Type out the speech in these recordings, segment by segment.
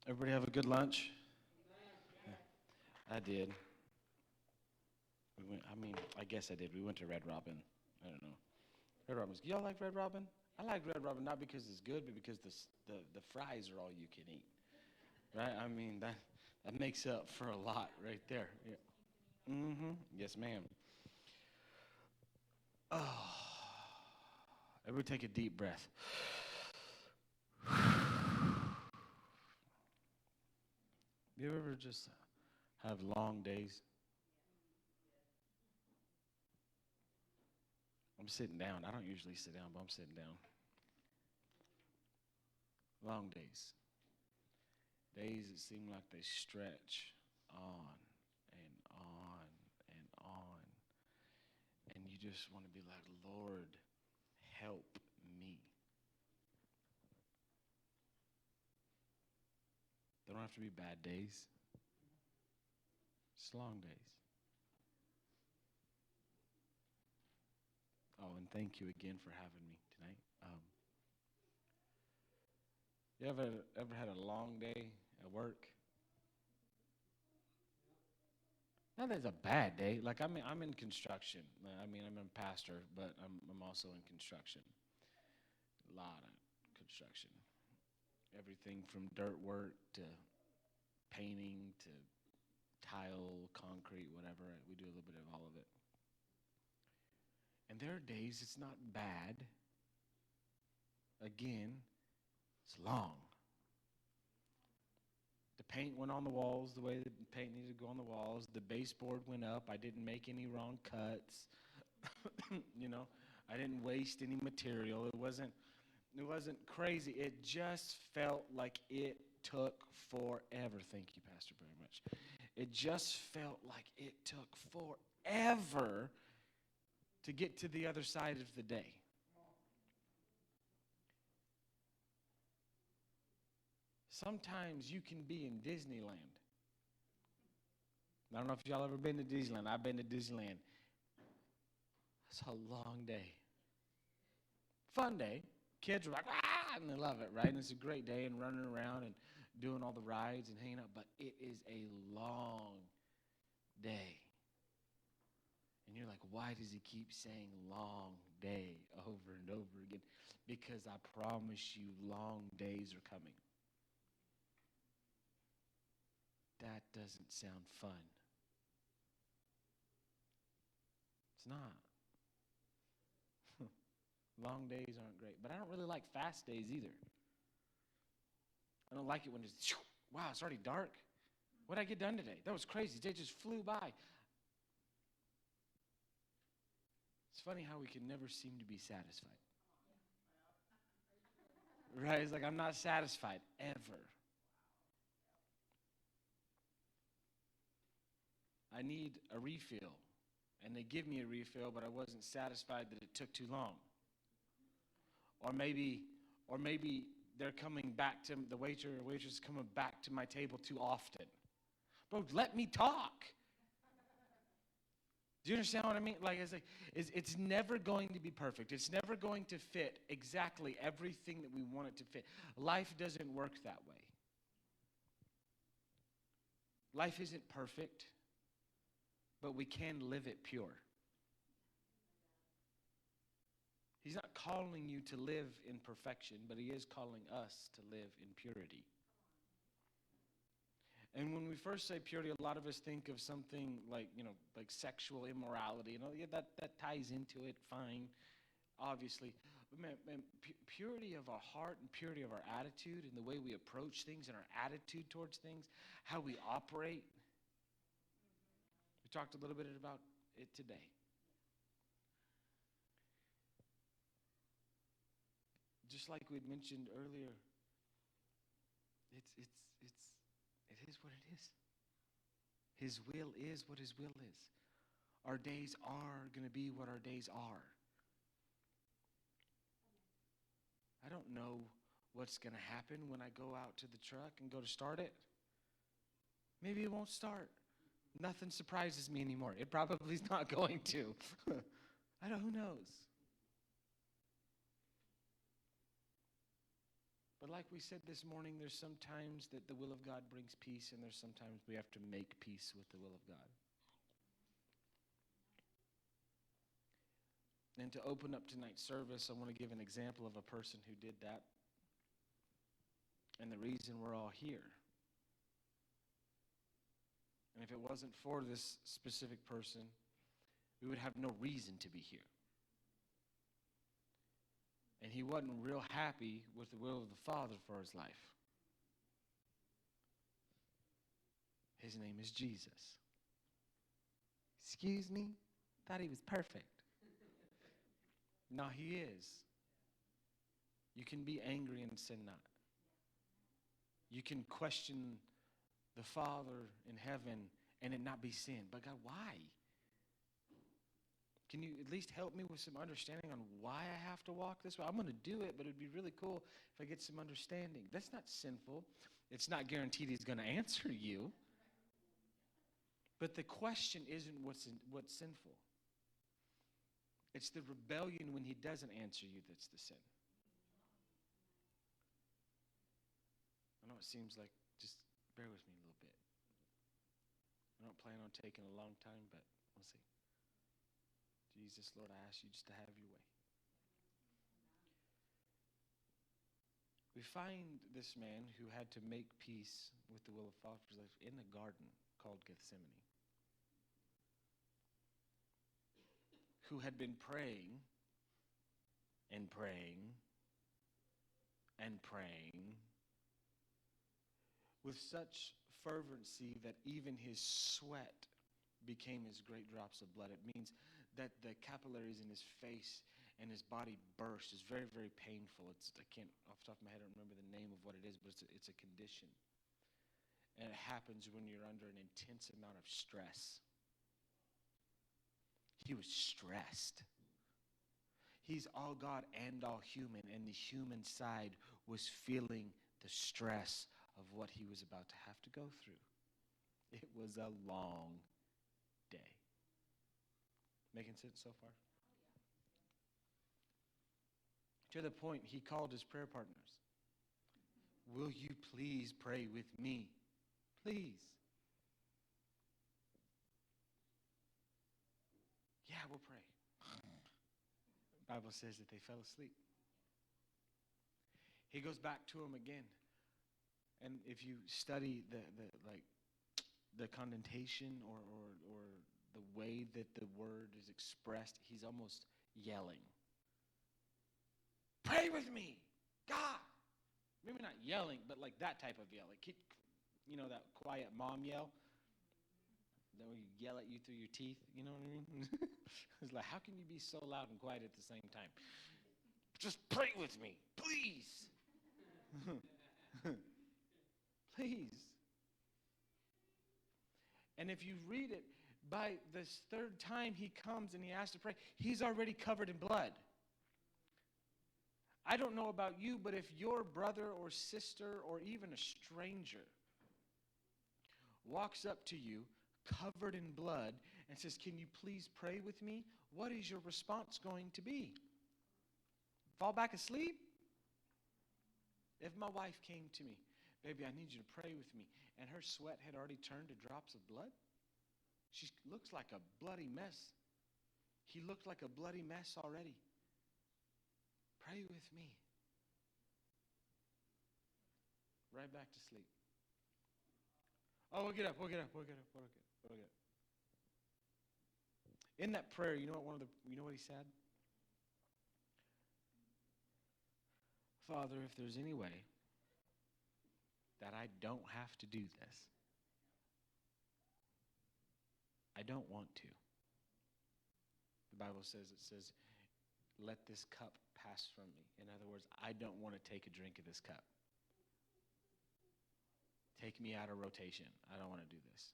Everybody have a good lunch? I did. I guess I did. We went to Red Robin. I don't know. Red Robin's. Y'all like Red Robin? I like Red Robin not because it's good, but because the fries are all you can eat. Right? That makes up for a lot right there. Yeah. Mm-hmm. Yes, ma'am. Oh. Everybody take a deep breath. You ever just have long days? I'm sitting down. I don't usually sit down, but I'm sitting down. Long days. Days that seem like they stretch on and on and on. And you just want to be like, Lord, help me. They don't have to be bad days. It's long days. Oh, and thank you again for having me tonight. You ever had a long day at work? Not that it's a bad day. Like I'm in construction. I'm a pastor, but I'm also in construction. A lot of construction. Everything from dirt work to painting to tile, concrete, whatever. We do a little bit of all of it. And there are days it's not bad. Again, it's long. The paint went on the walls the way the paint needed to go on the walls. The baseboard went up. I didn't make any wrong cuts. I didn't waste any material. It wasn't crazy. It just felt like it took forever. Thank you, Pastor, very much. It just felt like it took forever to get to the other side of the day. Sometimes you can be in Disneyland. I don't know if y'all ever been to Disneyland. I've been to Disneyland. It's a long day. Fun day. Kids are like, ah, and they love it, right? And it's a great day and running around and doing all the rides and hanging out. But it is a long day. And you're like, why does he keep saying long day over and over again? Because I promise you, long days are coming. That doesn't sound fun. It's not. Long days aren't great. But I don't really like fast days either. I don't like it when it's, wow, it's already dark. What did I get done today? That was crazy. The day just flew by. It's funny how we can never seem to be satisfied. Right? It's like I'm not satisfied ever. I need a refill. And they give me a refill, but I wasn't satisfied that it took too long. Or maybe they're coming back to, the waiter or waitress is coming back to my table too often. Bro, let me talk. Do you understand what I mean? It's never going to be perfect. It's never going to fit exactly everything that we want it to fit. Life doesn't work that way. Life isn't perfect, but we can live it pure. He's not calling you to live in perfection, but he is calling us to live in purity. And when we first say purity, a lot of us think of something like sexual immorality. That ties into it, fine, obviously. But man, purity of our heart and purity of our attitude and the way we approach things and our attitude towards things, how we operate. We talked a little bit about it today. Just like we'd mentioned earlier, it is what it is. His will is what his will is. Our days are going to be what our days are. I don't know what's going to happen when I go out to the truck and go to start it. Maybe it won't start. Nothing surprises me anymore. It probably is not going to. Who knows? But like we said this morning, there's sometimes that the will of God brings peace, and there's sometimes we have to make peace with the will of God. And to open up tonight's service, I want to give an example of a person who did that, and the reason we're all here. And if it wasn't for this specific person, we would have no reason to be here. And he wasn't real happy with the will of the Father for his life. His name is Jesus. Excuse me? Thought he was perfect. No, he is. You can be angry and sin not. You can question the Father in heaven and it not be sin. But God, why? Can you at least help me with some understanding on why I have to walk this way? I'm going to do it, but it would be really cool if I get some understanding. That's not sinful. It's not guaranteed he's going to answer you. But the question isn't what's sinful. It's the rebellion when he doesn't answer you that's the sin. I know it seems like, just bear with me a little bit. I don't plan on taking a long time, but we'll see. Jesus, Lord, I ask you just to have your way. We find this man who had to make peace with the will of Father for his life in a garden called Gethsemane, who had been praying and praying and praying with such fervency that even his sweat became his great drops of blood. It means that the capillaries in his face and his body burst. It's very, very painful. I can't, off the top of my head, I don't remember the name of what it is, but it's a condition. And it happens when you're under an intense amount of stress. He was stressed. He's all God and all human, and the human side was feeling the stress of what he was about to have to go through. It was a long day. Making sense so far? To the point, he called his prayer partners. Will you please pray with me? Please. Yeah, we'll pray. The Bible says that they fell asleep. He goes back to him again. And if you study the connotation or the way that the word is expressed, he's almost yelling. Pray with me, God. Maybe not yelling, but like that type of yell. Like, you know, that quiet mom yell? That where you yell at you through your teeth, you know what I mean? It's like, how can you be so loud and quiet at the same time? Just pray with me, please. Please. And if you read it, by this third time he comes and he asks to pray, he's already covered in blood. I don't know about you, but if your brother or sister or even a stranger walks up to you covered in blood and says, can you please pray with me? What is your response going to be? Fall back asleep? If my wife came to me, baby, I need you to pray with me, and her sweat had already turned to drops of blood, she looks like a bloody mess. He looked like a bloody mess already. Pray with me. Right back to sleep. Oh, we'll get up. In that prayer, you know what he said? Father, if there's any way that I don't have to do this, I don't want to. The Bible says, let this cup pass from me. In other words, I don't want to take a drink of this cup. Take me out of rotation. I don't want to do this.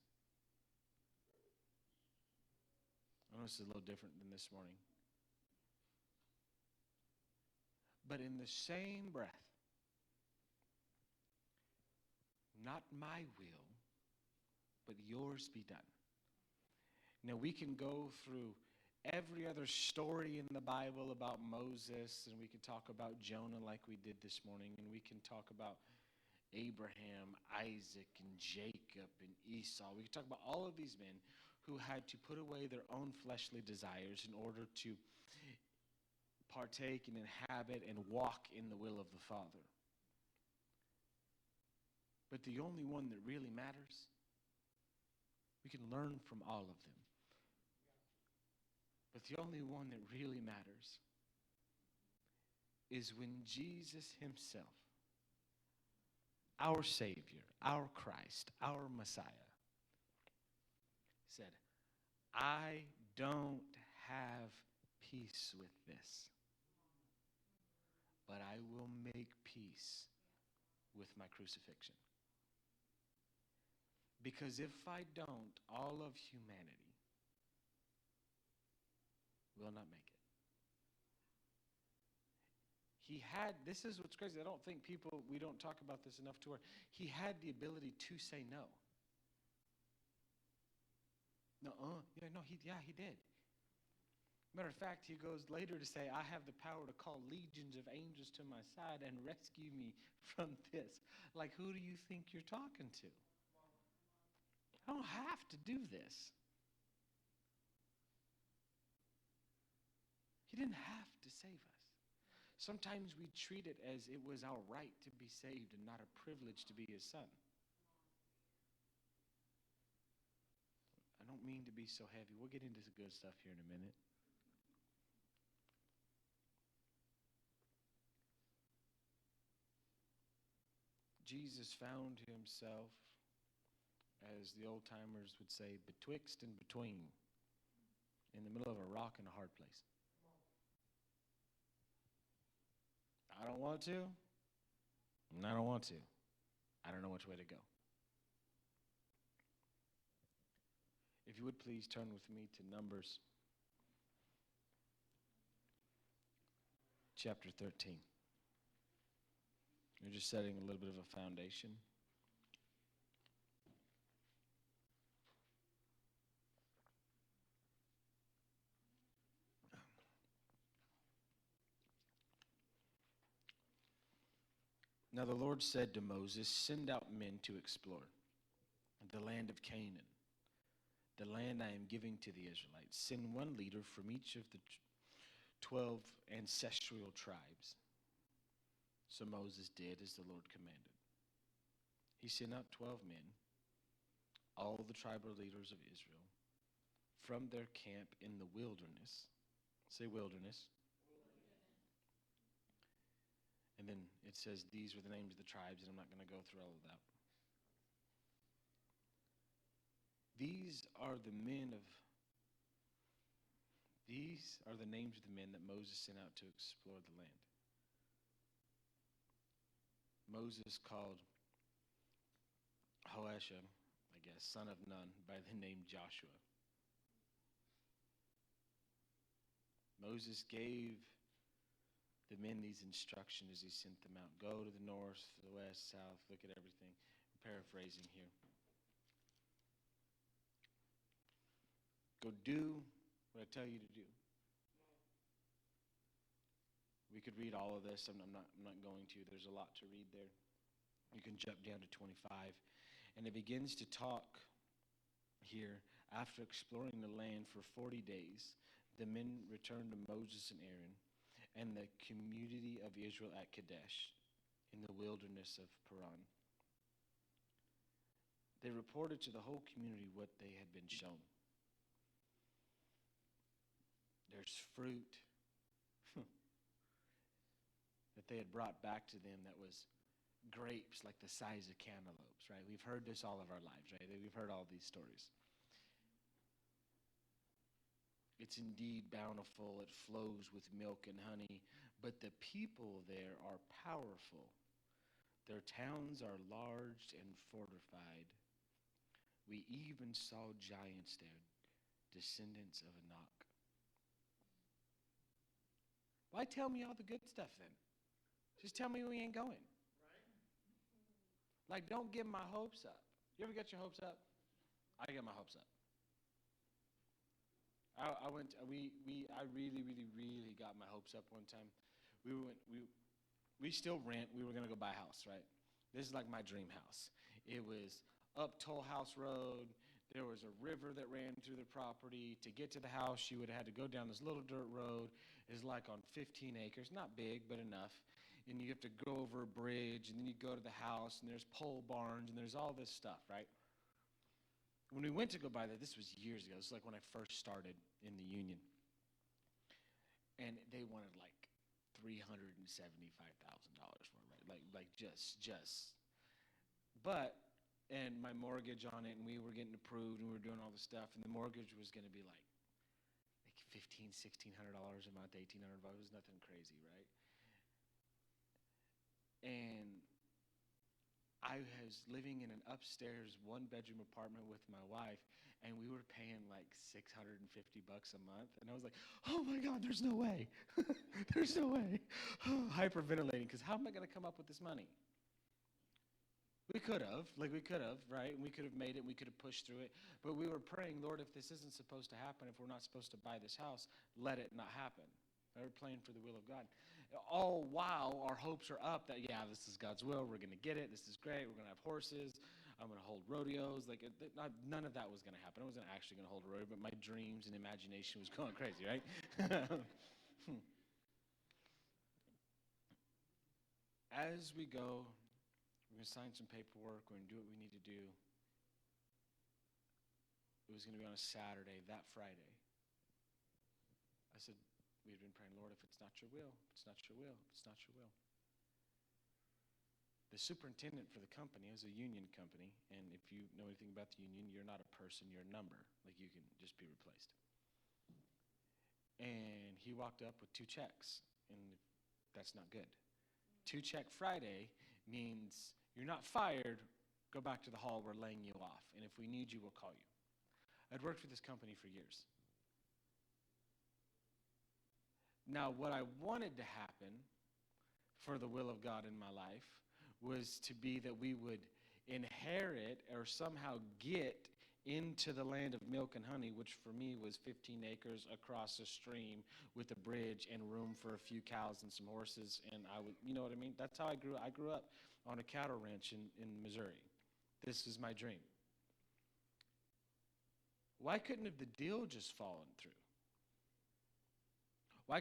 I know this is a little different than this morning. But in the same breath, not my will, but yours be done. Now we can go through every other story in the Bible about Moses, and we can talk about Jonah like we did this morning, and we can talk about Abraham, Isaac, and Jacob, and Esau. We can talk about all of these men who had to put away their own fleshly desires in order to partake and inhabit and walk in the will of the Father. But the only one that really matters, we can learn from all of them. But the only one that really matters is when Jesus himself, our Savior, our Christ, our Messiah, said, I don't have peace with this, but I will make peace with my crucifixion. Because if I don't, all of humanity will not make it. He had, this is what's crazy, I don't think we don't talk about this enough to where he had the ability to say no. He did. Matter of fact, he goes later to say, I have the power to call legions of angels to my side and rescue me from this. Like, who do you think you're talking to? I don't have to do this. He didn't have to save us. Sometimes we treat it as it was our right to be saved and not a privilege to be his son. I don't mean to be so heavy. We'll get into the good stuff here in a minute. Jesus found himself, as the old timers would say, betwixt and between, in the middle of a rock and a hard place. I don't want to, and I don't want to. I don't know which way to go. If you would please turn with me to Numbers chapter 13. We're just setting a little bit of a foundation. Now the Lord said to Moses, send out men to explore the land of Canaan, the land I am giving to the Israelites. Send one leader from each of the 12 ancestral tribes. So Moses did as the Lord commanded. He sent out 12 men, all the tribal leaders of Israel, from their camp in the wilderness. Say wilderness. And then it says these were the names of the tribes, and I'm not going to go through all of that. These are the names of the men that Moses sent out to explore the land. Moses called Joshua, son of Nun, by the name Joshua. Moses gave the men these instructions as he sent them out. Go to the north, the west, south, look at everything. I'm paraphrasing here. Go do what I tell you to do. We could read all of this. I'm not going to. There's a lot to read there. You can jump down to 25. And it begins to talk here. After exploring the land for 40 days, the men returned to Moses and Aaron and the community of Israel at Kadesh in the wilderness of Paran. They reported to the whole community what they had been shown. There's fruit that they had brought back to them that was grapes like the size of cantaloupes, right? We've heard this all of our lives, right? We've heard all these stories. It's indeed bountiful. It flows with milk and honey. But the people there are powerful. Their towns are large and fortified. We even saw giants there, descendants of Anak. Why tell me all the good stuff then? Just tell me we ain't going. Right? Like, don't get my hopes up. You ever get your hopes up? I get my hopes up. I went. I really, really, really got my hopes up one time. We still rent. We were gonna go buy a house, right? This is like my dream house. It was up Toll House Road. There was a river that ran through the property. To get to the house, you would have had to go down this little dirt road. It's like on 15 acres, not big, but enough. And you have to go over a bridge, and then you go to the house, and there's pole barns, and there's all this stuff, right? When we went to go buy that, this was years ago. This was like when I first started in the union. And they wanted like $375,000 for it, right? Like just. But, and my mortgage on it, and we were getting approved, and we were doing all the stuff, and the mortgage was going to be like $1,500, $1,600 a month, $1,800. It was nothing crazy, right? And I was living in an upstairs one-bedroom apartment with my wife, and we were paying like $650 a month. And I was like, oh my God, there's no way. There's no way. Hyperventilating, because how am I going to come up with this money? We could have, right? And we could have made it, we could have pushed through it. But we were praying, Lord, if this isn't supposed to happen, if we're not supposed to buy this house, let it not happen. We were praying for the will of God. All while our hopes are up that, yeah, this is God's will. We're going to get it. This is great. We're going to have horses. I'm going to hold rodeos. None of that was going to happen. I wasn't actually going to hold a rodeo, but my dreams and imagination was going crazy, right? As we go, we're going to sign some paperwork. We're going to do what we need to do. It was going to be on a Saturday, that Friday. I said, we had been praying, Lord, if it's not your will, if it's not your will, if it's not your will. The superintendent for the company is a union company, and if you know anything about the union, you're not a person, you're a number. Like, you can just be replaced. And he walked up with 2 checks, and that's not good. 2-check Friday means you're not fired, go back to the hall, we're laying you off, and if we need you, we'll call you. I'd worked for this company for years. Now, what I wanted to happen for the will of God in my life was to be that we would inherit or somehow get into the land of milk and honey, which for me was 15 acres across a stream with a bridge and room for a few cows and some horses. And I would, you know what I mean? That's how I grew up. I grew up on a cattle ranch in Missouri. This is my dream. Why couldn't have the deal just fallen through? Why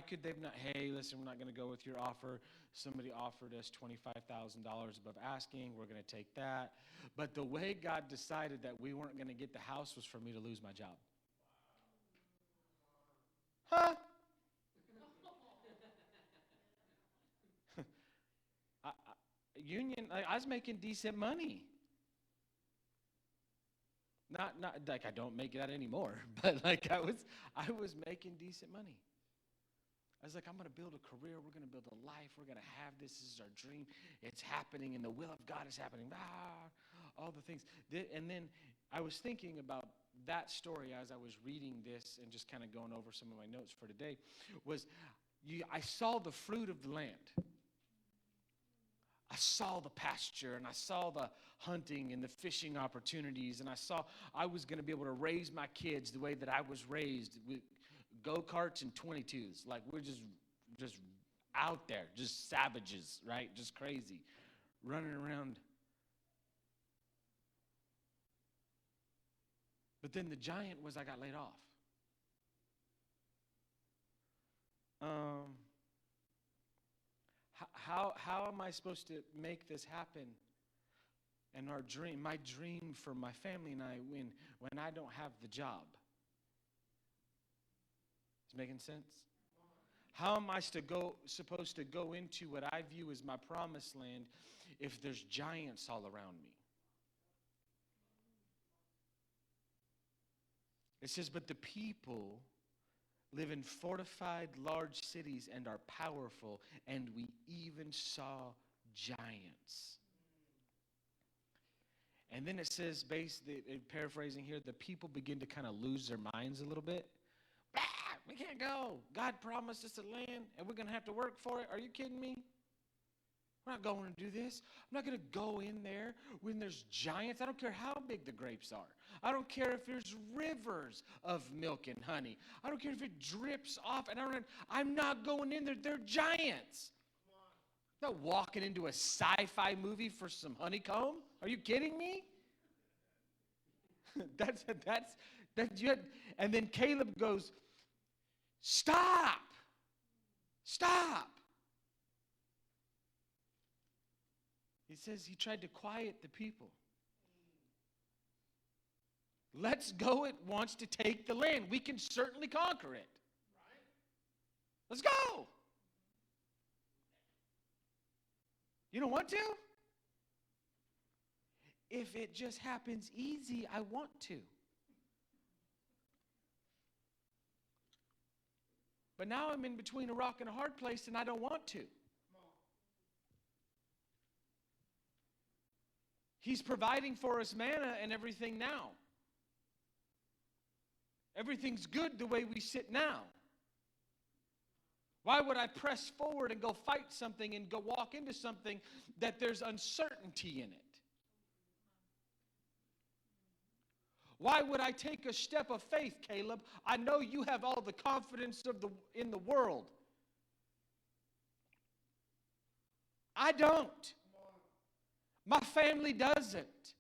could they not, hey, listen, we're not going to go with your offer. Somebody offered us $25,000 above asking. We're going to take that. But the way God decided that we weren't going to get the house was for me to lose my job. Huh? I was making decent money. Not like I don't make that anymore, but like I was making decent money. I was like, I'm going to build a career. We're going to build a life. We're going to have this. This is our dream. It's happening, and the will of God is happening. All the things. And then I was thinking about that story as I was reading this and just kind of going over some of my notes for today. I saw the fruit of the land. I saw the pasture, and I saw the hunting and the fishing opportunities, and I was going to be able to raise my kids the way that I was raised, with go-karts and 22s. Like, we're just out there, just savages, right? Just crazy, running around. But then the giant was I got laid off. How am I supposed to make this happen? And my dream for my family and I, when I don't have the job. Is it making sense? How am I supposed to go into what I view as my promised land if there's giants all around me? It says, but the people live in fortified large cities and are powerful, and we even saw giants. And then it says, paraphrasing here, the people begin to kind of lose their minds a little bit. We can't go. God promised us a land, and we're going to have to work for it. Are you kidding me? I'm not going to do this. I'm not going to go in there when there's giants. I don't care how big the grapes are. I don't care if there's rivers of milk and honey. I don't care if it drips off. And I'm not going in there. They're giants. I'm not walking into a sci-fi movie for some honeycomb. Are you kidding me? And then Caleb goes, stop. Stop. He says he tried to quiet the people. Let's go. It wants to take the land. We can certainly conquer it. Let's go. You don't want to? If it just happens easy, I want to. But now I'm in between a rock and a hard place, and I don't want to. He's providing for us manna and everything now. Everything's good the way we sit now. Why would I press forward and go fight something and go walk into something that there's uncertainty in it? Why would I take a step of faith, Caleb? I know you have all the confidence in the world. I don't. My family doesn't.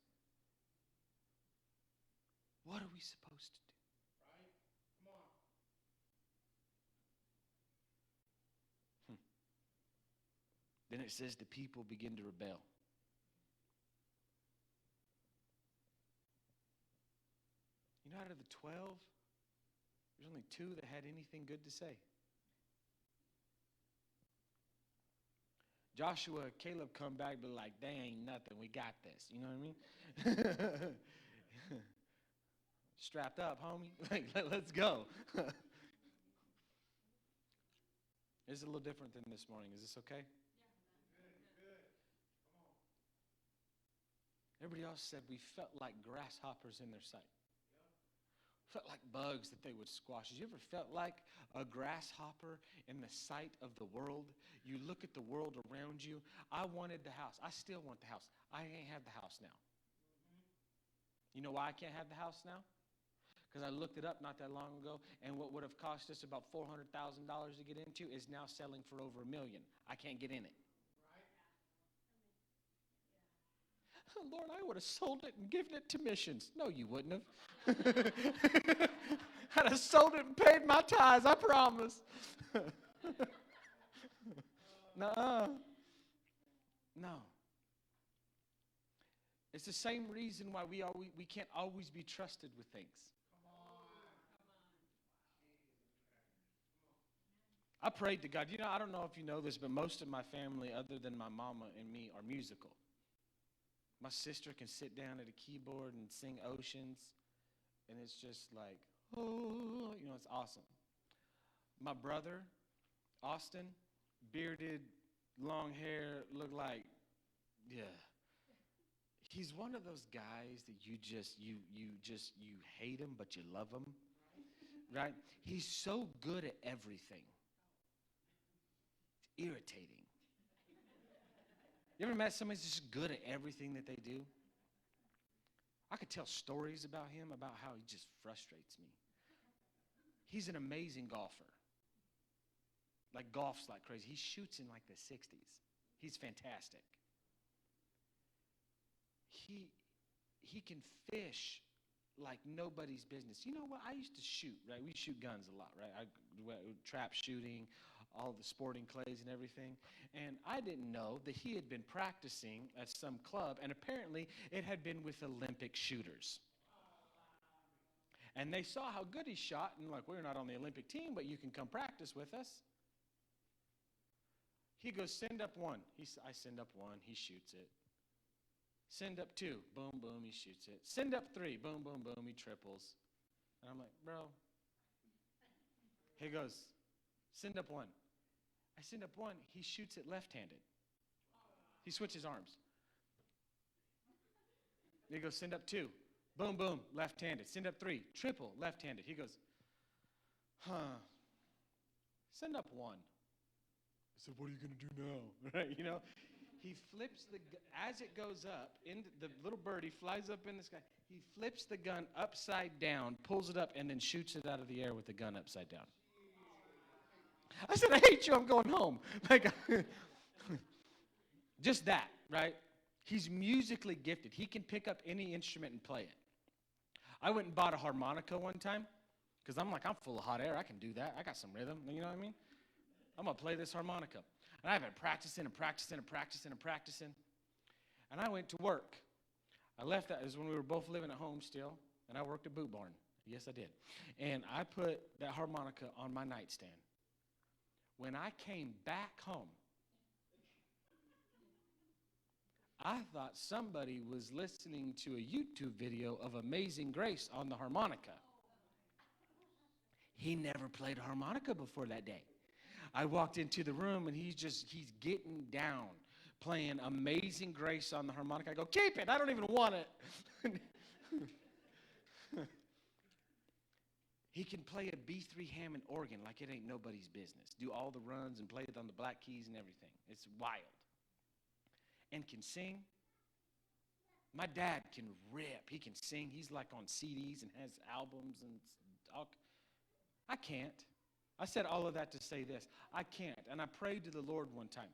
What are we supposed to do? Right? Come on. Then it says the people begin to rebel. You know, out of the 12, there's only 2 that had anything good to say. Joshua, Caleb come back and be like, they ain't nothing. We got this. You know what I mean? Strapped up, homie. Like, let's go. It's a little different than this morning. Is this okay? Yeah. Good. Come on. Everybody else said we felt like grasshoppers in their sight. Felt like bugs that they would squash. Have you ever felt like a grasshopper in the sight of the world? You look at the world around you. I wanted the house. I still want the house. I ain't have the house now. You know why I can't have the house now? Because I looked it up not that long ago, and what would have cost us about $400,000 to get into is now selling for over $1 million. I can't get in it. Lord, I would have sold it and given it to missions. No, you wouldn't have. I'd have sold it and paid my tithes, I promise. No. It's the same reason why we can't always be trusted with things. I prayed to God. You know, I don't know if you know this, but most of my family, other than my mama and me, are musical. My sister can sit down at a keyboard and sing Oceans, and it's just like, oh, you know, it's awesome. My brother, Austin, bearded, long hair, look like, yeah. He's one of those guys that you hate him, but you love him, right? He's so good at everything. It's irritating. You ever met somebody who's just good at everything that they do? I could tell stories about him, about how he just frustrates me. He's an amazing golfer. Like, golf's like crazy. He shoots in like the 60s. He's fantastic. He can fish like nobody's business. You know what? I used to shoot, right? We shoot guns a lot, right? Trap shooting, all the sporting clays and everything. And I didn't know that he had been practicing at some club, and apparently it had been with Olympic shooters. And they saw how good he shot, and like, we're not on the Olympic team, but you can come practice with us. He goes, send up 1. I send up 1, he shoots it. Send up 2, boom, boom, he shoots it. Send up 3, boom, boom, boom, he triples. And I'm like, bro. He goes, send up 1. I send up 1, he shoots it left-handed. He switches arms. He goes, send up 2, boom, boom, left-handed. Send up 3, triple, left-handed. He goes, send up 1. I said, what are you going to do now? Right, you know? He flips as it goes up, the little birdie flies up in the sky. He flips the gun upside down, pulls it up, and then shoots it out of the air with the gun upside down. I said, I hate you, I'm going home. Like, just that, right? He's musically gifted. He can pick up any instrument and play it. I went and bought a harmonica one time because I'm full of hot air. I can do that. I got some rhythm, you know what I mean? I'm going to play this harmonica. And I've been practicing and practicing and practicing and practicing. And I went to work. I left that. It was when we were both living at home still. And I worked at Boot Barn. Yes, I did. And I put that harmonica on my nightstand. When I came back home, I thought somebody was listening to a YouTube video of Amazing Grace on the harmonica. He never played a harmonica before that day. I walked into the room, and he's getting down, playing Amazing Grace on the harmonica. I go, keep it. I don't even want it. He can play a B3 Hammond organ like it ain't nobody's business. Do all the runs and play it on the black keys and everything. It's wild. And can sing. My dad can rip. He can sing. He's like on CDs and has albums and all. I can't. I said all of that to say this. I can't. And I prayed to the Lord one time.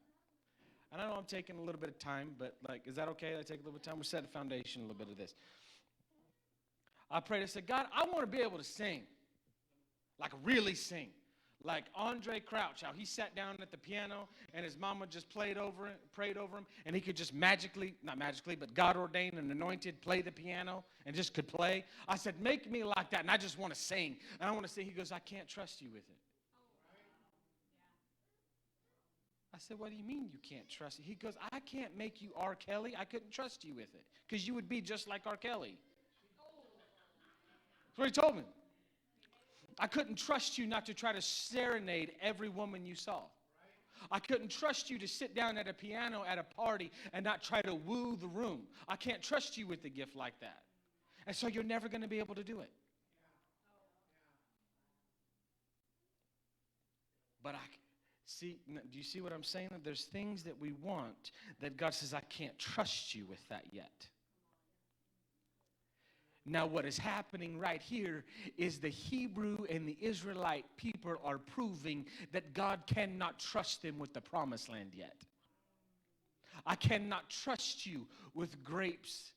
And I know I'm taking a little bit of time, but is that okay? I take a little bit of time. We'll set the foundation a little bit of this. I prayed. I said, God, I want to be able to sing. Like really sing. Like Andre Crouch, how he sat down at the piano and his mama just prayed over him, and he could just not magically, but God ordained and anointed, play the piano and just could play. I said, make me like that, and I just want to sing. And I want to sing. He goes, I can't trust you with it. I said, what do you mean you can't trust it? He goes, I can't make you R. Kelly. I couldn't trust you with it because you would be just like R. Kelly. That's what he told me. I couldn't trust you not to try to serenade every woman you saw. I couldn't trust you to sit down at a piano at a party and not try to woo the room. I can't trust you with a gift like that. And so you're never going to be able to do it. But do you see what I'm saying? There's things that we want that God says, I can't trust you with that yet. Now, what is happening right here is the Hebrew and the Israelite people are proving that God cannot trust them with the promised land yet. I cannot trust you with grapes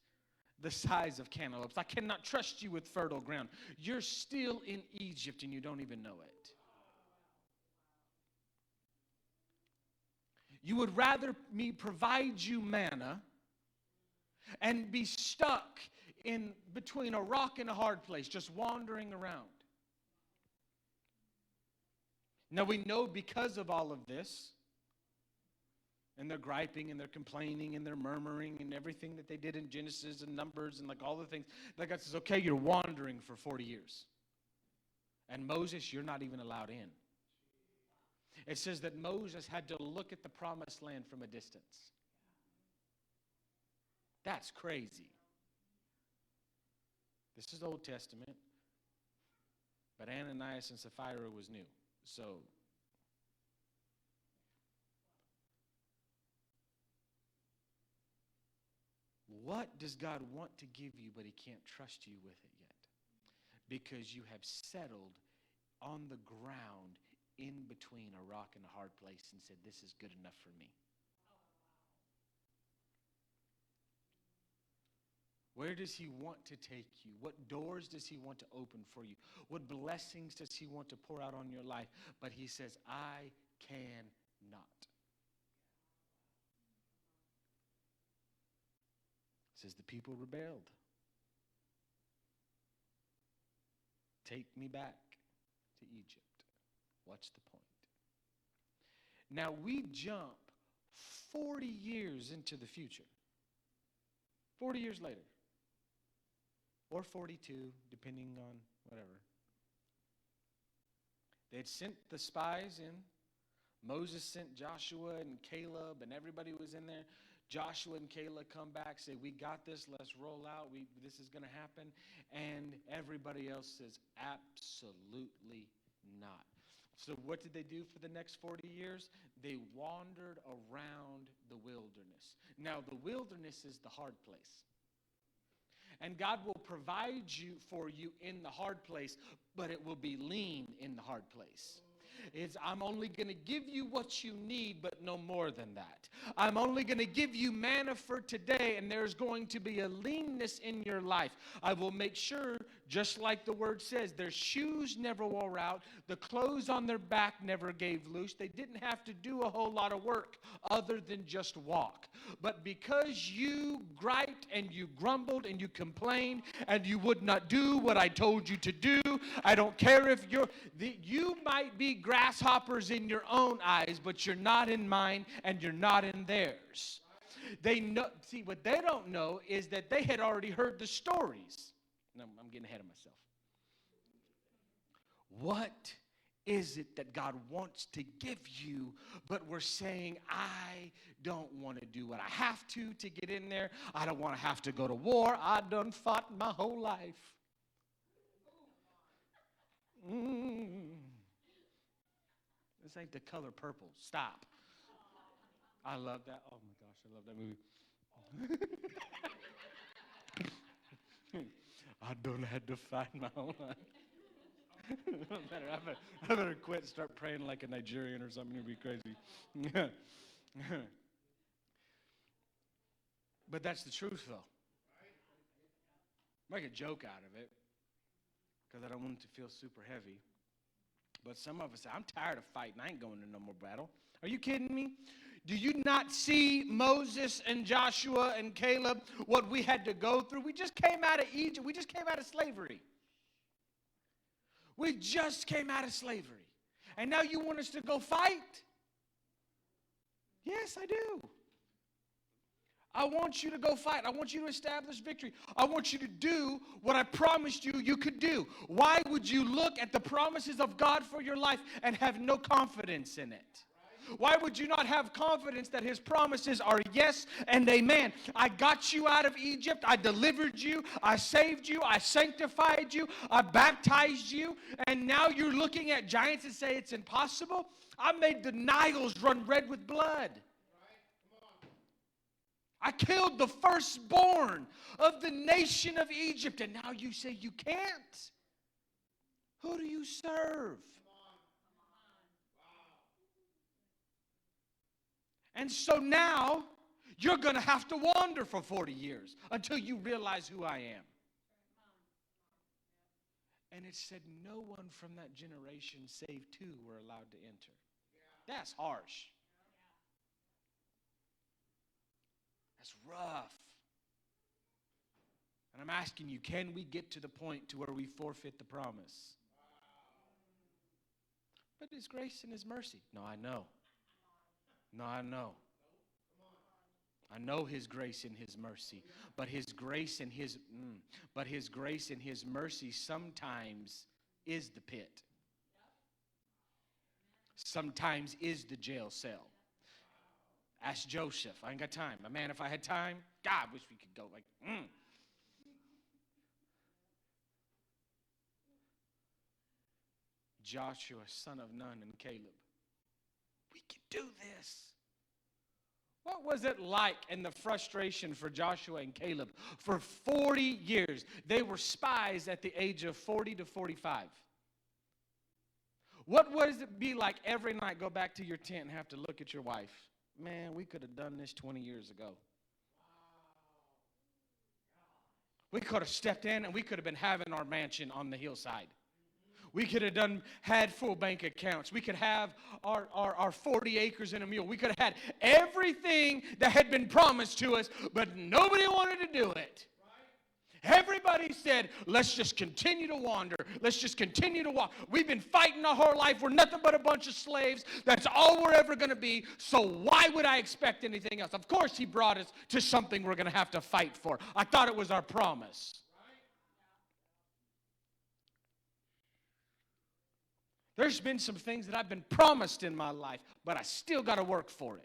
the size of cantaloupes. I cannot trust you with fertile ground. You're still in Egypt and you don't even know it. You would rather me provide you manna and be stuck in between a rock and a hard place, just wandering around. Now we know because of all of this, and they're griping and they're complaining and they're murmuring and everything that they did in Genesis and Numbers and all the things, that God says, okay, you're wandering for 40 years. And Moses, you're not even allowed in. It says that Moses had to look at the promised land from a distance. That's crazy. This is Old Testament, but Ananias and Sapphira was new. So, what does God want to give you, but he can't trust you with it yet? Because you have settled on the ground in between a rock and a hard place and said, this is good enough for me. Where does he want to take you? What doors does he want to open for you? What blessings does he want to pour out on your life? But he says, I cannot. It says the people rebelled. Take me back to Egypt. What's the point? Now we jump 40 years into the future. 40 years later. Or 42, depending on whatever. They had sent the spies in. Moses sent Joshua and Caleb, and everybody was in there. Joshua and Caleb come back, say, we got this, let's roll out, this is going to happen. And everybody else says, absolutely not. So what did they do for the next 40 years? They wandered around the wilderness. Now, the wilderness is the hard place. And God will provide for you in the hard place, but it will be lean in the hard place. I'm only going to give you what you need, but no more than that. I'm only going to give you manna for today, and there's going to be a leanness in your life. I will make sure, just like the word says, their shoes never wore out, the clothes on their back never gave loose. They didn't have to do a whole lot of work other than just walk. But because you griped and you grumbled and you complained and you would not do what I told you to do, I don't care if you might be grasshoppers in your own eyes, but you're not in mine and you're not in theirs. They know. See, what they don't know is that they had already heard the stories. No, I'm getting ahead of myself. What is it that God wants to give you, but we're saying, I don't want to do what I have to get in there. I don't want to have to go to war. I done fought my whole life. This ain't the color purple. Stop. I love that. Oh my gosh, I love that movie. I done had to fight my whole life. I better quit and start praying like a Nigerian or something. It'd be crazy. But that's the truth, though. Make a joke out of it because I don't want it to feel super heavy. But some of us say, I'm tired of fighting. I ain't going to no more battle. Are you kidding me? Do you not see Moses and Joshua and Caleb, what we had to go through? We just came out of Egypt. We just came out of slavery. We just came out of slavery. And now you want us to go fight? Yes, I do. I want you to go fight. I want you to establish victory. I want you to do what I promised you could do. Why would you look at the promises of God for your life and have no confidence in it? Why would you not have confidence that his promises are yes and amen? I got you out of Egypt. I delivered you. I saved you. I sanctified you. I baptized you. And now you're looking at giants and say it's impossible? I made the Niles run red with blood. I killed the firstborn of the nation of Egypt. And now you say you can't? Who do you serve? And so now, you're going to have to wander for 40 years until you realize who I am. And it said no one from that generation, save two, were allowed to enter. That's harsh. That's rough. And I'm asking you, can we get to the point to where we forfeit the promise? But his grace and his mercy. No, I know. No, I know. I know his grace and his mercy. But his grace and his mercy sometimes is the pit. Sometimes is the jail cell. Ask Joseph. I ain't got time. My man, if I had time, God, I wish we could go like, Joshua, son of Nun, and Caleb. We can do this. What was it like in the frustration for Joshua and Caleb? For 40 years, they were spies at the age of 40 to 45. What does it be like every night, go back to your tent and have to look at your wife? Man, we could have done this 20 years ago. We could have stepped in and we could have been having our mansion on the hillside. We could have had full bank accounts. We could have our 40 acres and a mule. We could have had everything that had been promised to us, but nobody wanted to do it. Everybody said, let's just continue to wander. Let's just continue to walk. We've been fighting our whole life. We're nothing but a bunch of slaves. That's all we're ever going to be. So why would I expect anything else? Of course, he brought us to something we're going to have to fight for. I thought it was our promise. There's been some things that I've been promised in my life, but I still got to work for it.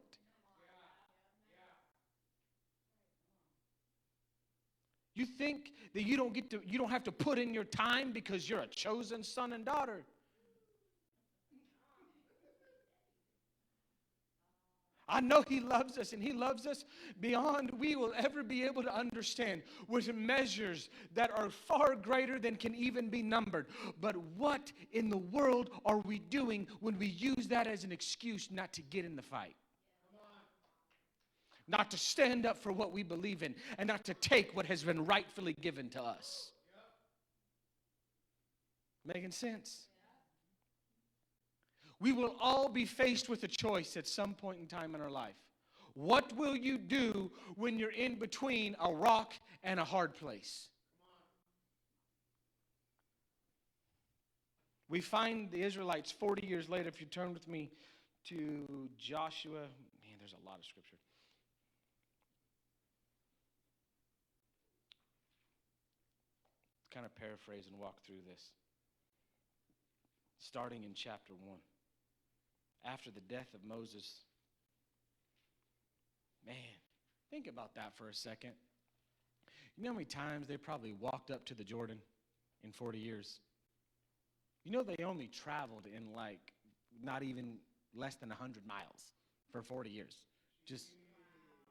You think that you don't have to put in your time because you're a chosen son and daughter. I know He loves us, and He loves us beyond we will ever be able to understand, with measures that are far greater than can even be numbered. But what in the world are we doing when we use that as an excuse not to get in the fight? Not to stand up for what we believe in, and not to take what has been rightfully given to us. Making sense? We will all be faced with a choice at some point in time in our life. What will you do when you're in between a rock and a hard place? We find the Israelites 40 years later. If you turn with me to Joshua, man, there's a lot of scripture. Kind of paraphrase and walk through this. Starting in chapter 1. After the death of Moses. Man, think about that for a second. You know how many times they probably walked up to the Jordan in 40 years? You know they only traveled in like not even less than 100 miles for 40 years. Just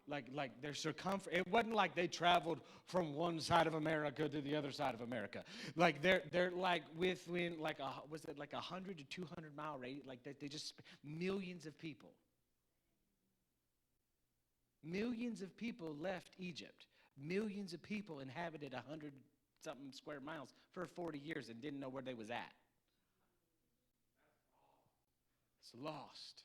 like their circumference. It wasn't like they traveled from one side of America to the other side of America. Like they're like within like was it like 100 to 200 mile radius? Like they just millions of people. Millions of people left Egypt. Millions of people inhabited 100 something square miles for 40 years and didn't know where they was at. It's lost.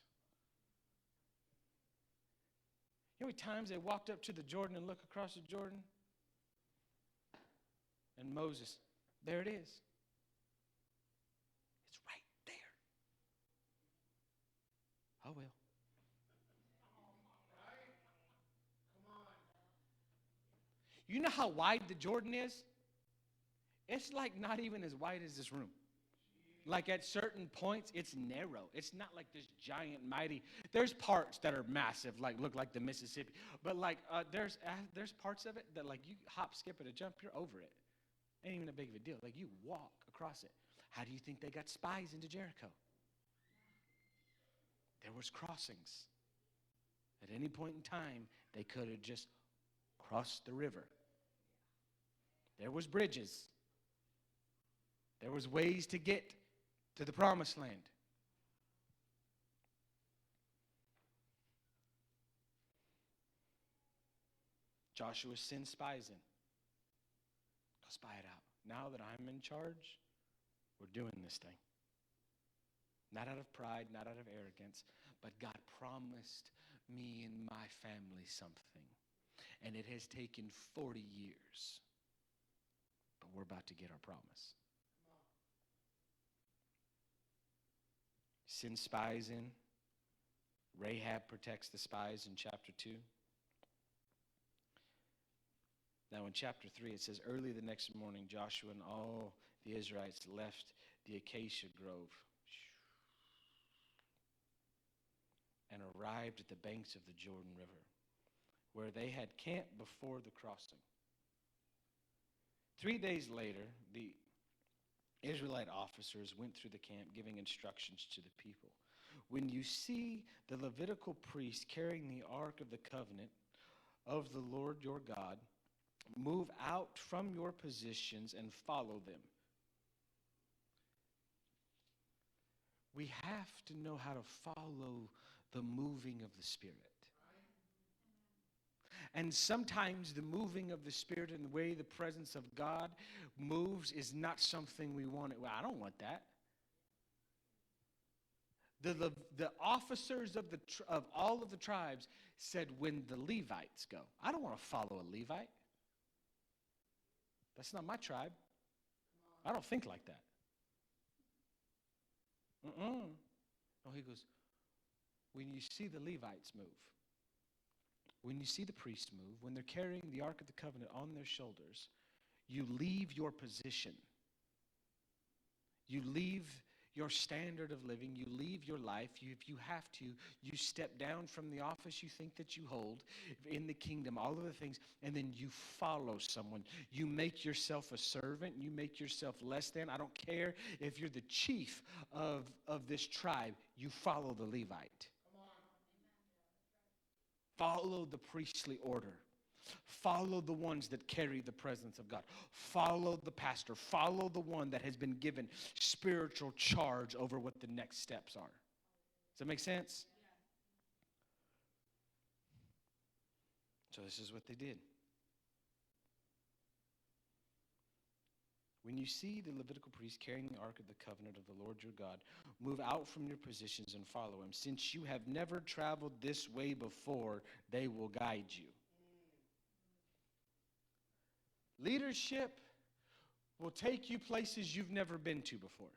You know how many times they walked up to the Jordan and looked across the Jordan? And Moses, there it is. It's right there. Oh, well. You know how wide the Jordan is? It's like not even as wide as this room. Like at certain points, it's narrow. It's not like this giant, mighty. There's parts that are massive, like look like the Mississippi. But like there's parts of it that like you hop, skip, and a jump, you're over it. Ain't even a big of a deal. Like you walk across it. How do you think they got spies into Jericho? There was crossings. At any point in time, they could have just crossed the river. There was bridges. There was ways to get to the promised land. Joshua sends spies in. Go spy it out. Now that I'm in charge, we're doing this thing. Not out of pride, not out of arrogance, but God promised me and my family something. And it has taken 40 years. But we're about to get our promise. Send spies in. Rahab protects the spies in chapter 2. Now in chapter 3 it says, early the next morning Joshua and all the Israelites left the acacia grove and arrived at the banks of the Jordan River, where they had camped before the crossing. 3 days later, the Israelite officers went through the camp giving instructions to the people. When you see the Levitical priest carrying the ark of the covenant of the Lord your God, move out from your positions and follow them. We have to know how to follow the moving of the Spirit. And sometimes the moving of the Spirit and the way the presence of God moves is not something we want. Well, I don't want that. The officers of all of the tribes said when the Levites go. I don't want to follow a Levite. That's not my tribe. I don't think like that. No, he goes, when you see the Levites move, when you see the priests move, when they're carrying the Ark of the Covenant on their shoulders, you leave your position. You leave your standard of living. You leave your life. If you have to, you step down from the office you think that you hold in the kingdom, all of the things, and then you follow someone. You make yourself a servant. You make yourself less than. I don't care if you're the chief of this tribe. You follow the Levite. Follow the priestly order. Follow the ones that carry the presence of God. Follow the pastor. Follow the one that has been given spiritual charge over what the next steps are. Does that make sense? So this is what they did. When you see the Levitical priest carrying the ark of the covenant of the Lord your God, move out from your positions and follow him. Since you have never traveled this way before, they will guide you. Leadership will take you places you've never been to before.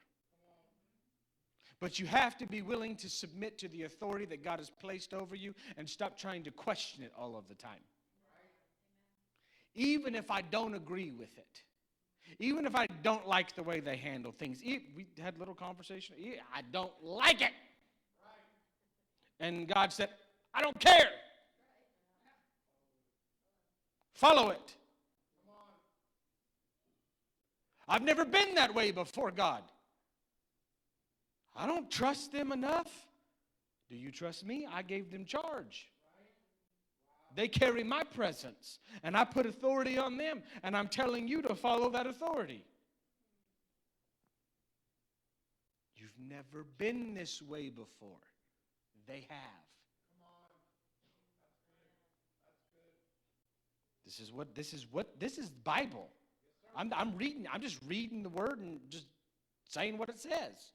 But you have to be willing to submit to the authority that God has placed over you and stop trying to question it all of the time. Even if I don't agree with it. Even if I don't like the way they handle things. We had a little conversation. I don't like it. And God said, I don't care. Follow it. I've never been that way before, God. I don't trust them enough. Do you trust me? I gave them charge. They carry my presence, and I put authority on them, and I'm telling you to follow that authority. You've never been this way before. They have. This is Bible. I'm reading. I'm just reading the word and just saying what it says.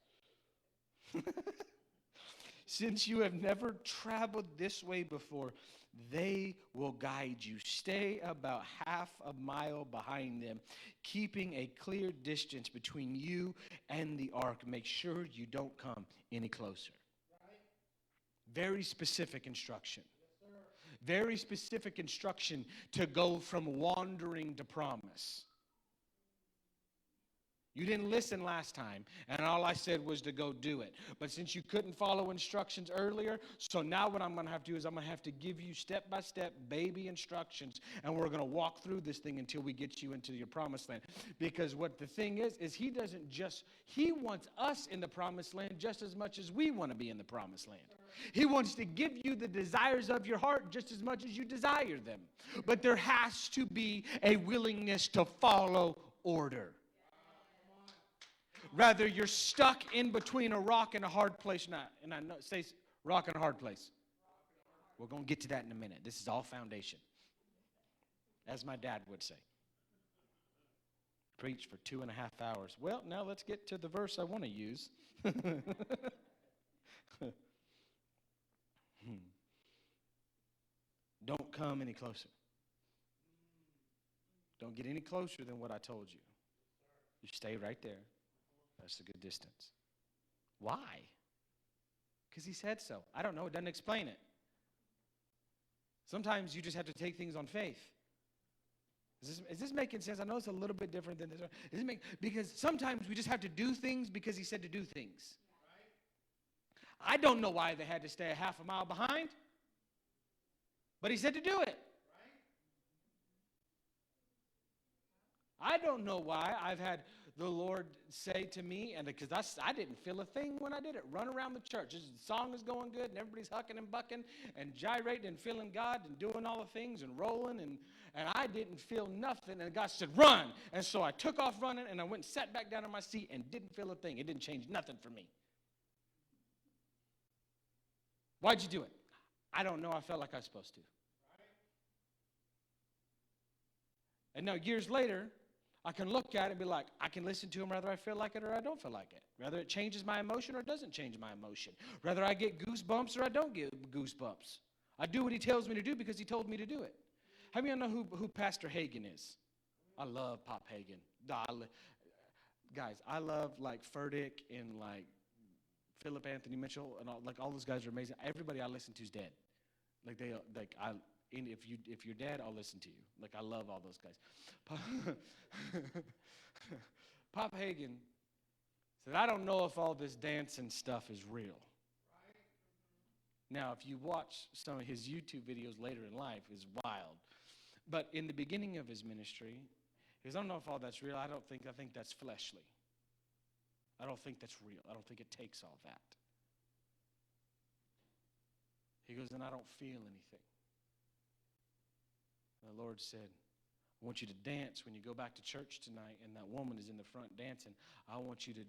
Since you have never traveled this way before, they will guide you. Stay about half a mile behind them, keeping a clear distance between you and the ark. Make sure you don't come any closer. Very specific instruction. Very specific instruction to go from wandering to promise. You didn't listen last time, and all I said was to go do it. But since you couldn't follow instructions earlier, so now what I'm going to have to do is I'm going to have to give you step-by-step baby instructions, and we're going to walk through this thing until we get you into your promised land. Because what the thing is he wants us in the promised land just as much as we want to be in the promised land. He wants to give you the desires of your heart just as much as you desire them. But there has to be a willingness to follow order. Rather, you're stuck in between a rock and a hard place. And I know, say rock and a hard place. We're going to get to that in a minute. This is all foundation. As my dad would say. Preach for 2.5 hours. Well, now let's get to the verse I want to use. Don't come any closer. Don't get any closer than what I told you. You stay right there. That's a good distance. Why? Because he said so. I don't know. It doesn't explain it. Sometimes you just have to take things on faith. Is this making sense? I know it's a little bit different than this. Because sometimes we just have to do things because he said to do things. I don't know why they had to stay a half a mile behind. But he said to do it. I don't know why I've had the Lord say to me, and because I didn't feel a thing when I did it. Run around the church. The song is going good, and everybody's hucking and bucking and gyrating and feeling God and doing all the things and rolling, and I didn't feel nothing. And God said, run. And so I took off running, and I went and sat back down in my seat and didn't feel a thing. It didn't change nothing for me. Why'd you do it? I don't know. I felt like I was supposed to. And now years later, I can look at it and be like, I can listen to him whether I feel like it or I don't feel like it. Whether it changes my emotion or it doesn't change my emotion. Whether I get goosebumps or I don't get goosebumps. I do what he tells me to do because he told me to do it. How many of you know who Pastor Hagen is? I love Pop Hagen. Guys, I love like Furtick and like Philip Anthony Mitchell and all those guys are amazing. Everybody I listen to is dead. If you're dead, I'll listen to you. Like, I love all those guys. Pop Hagen said, I don't know if all this dancing stuff is real. Right. Now, if you watch some of his YouTube videos later in life, it's wild. But in the beginning of his ministry, he goes, I don't know if all that's real. I think that's fleshly. I don't think that's real. I don't think it takes all that. He goes, and I don't feel anything. The Lord said, I want you to dance when you go back to church tonight, and that woman is in the front dancing. I want you to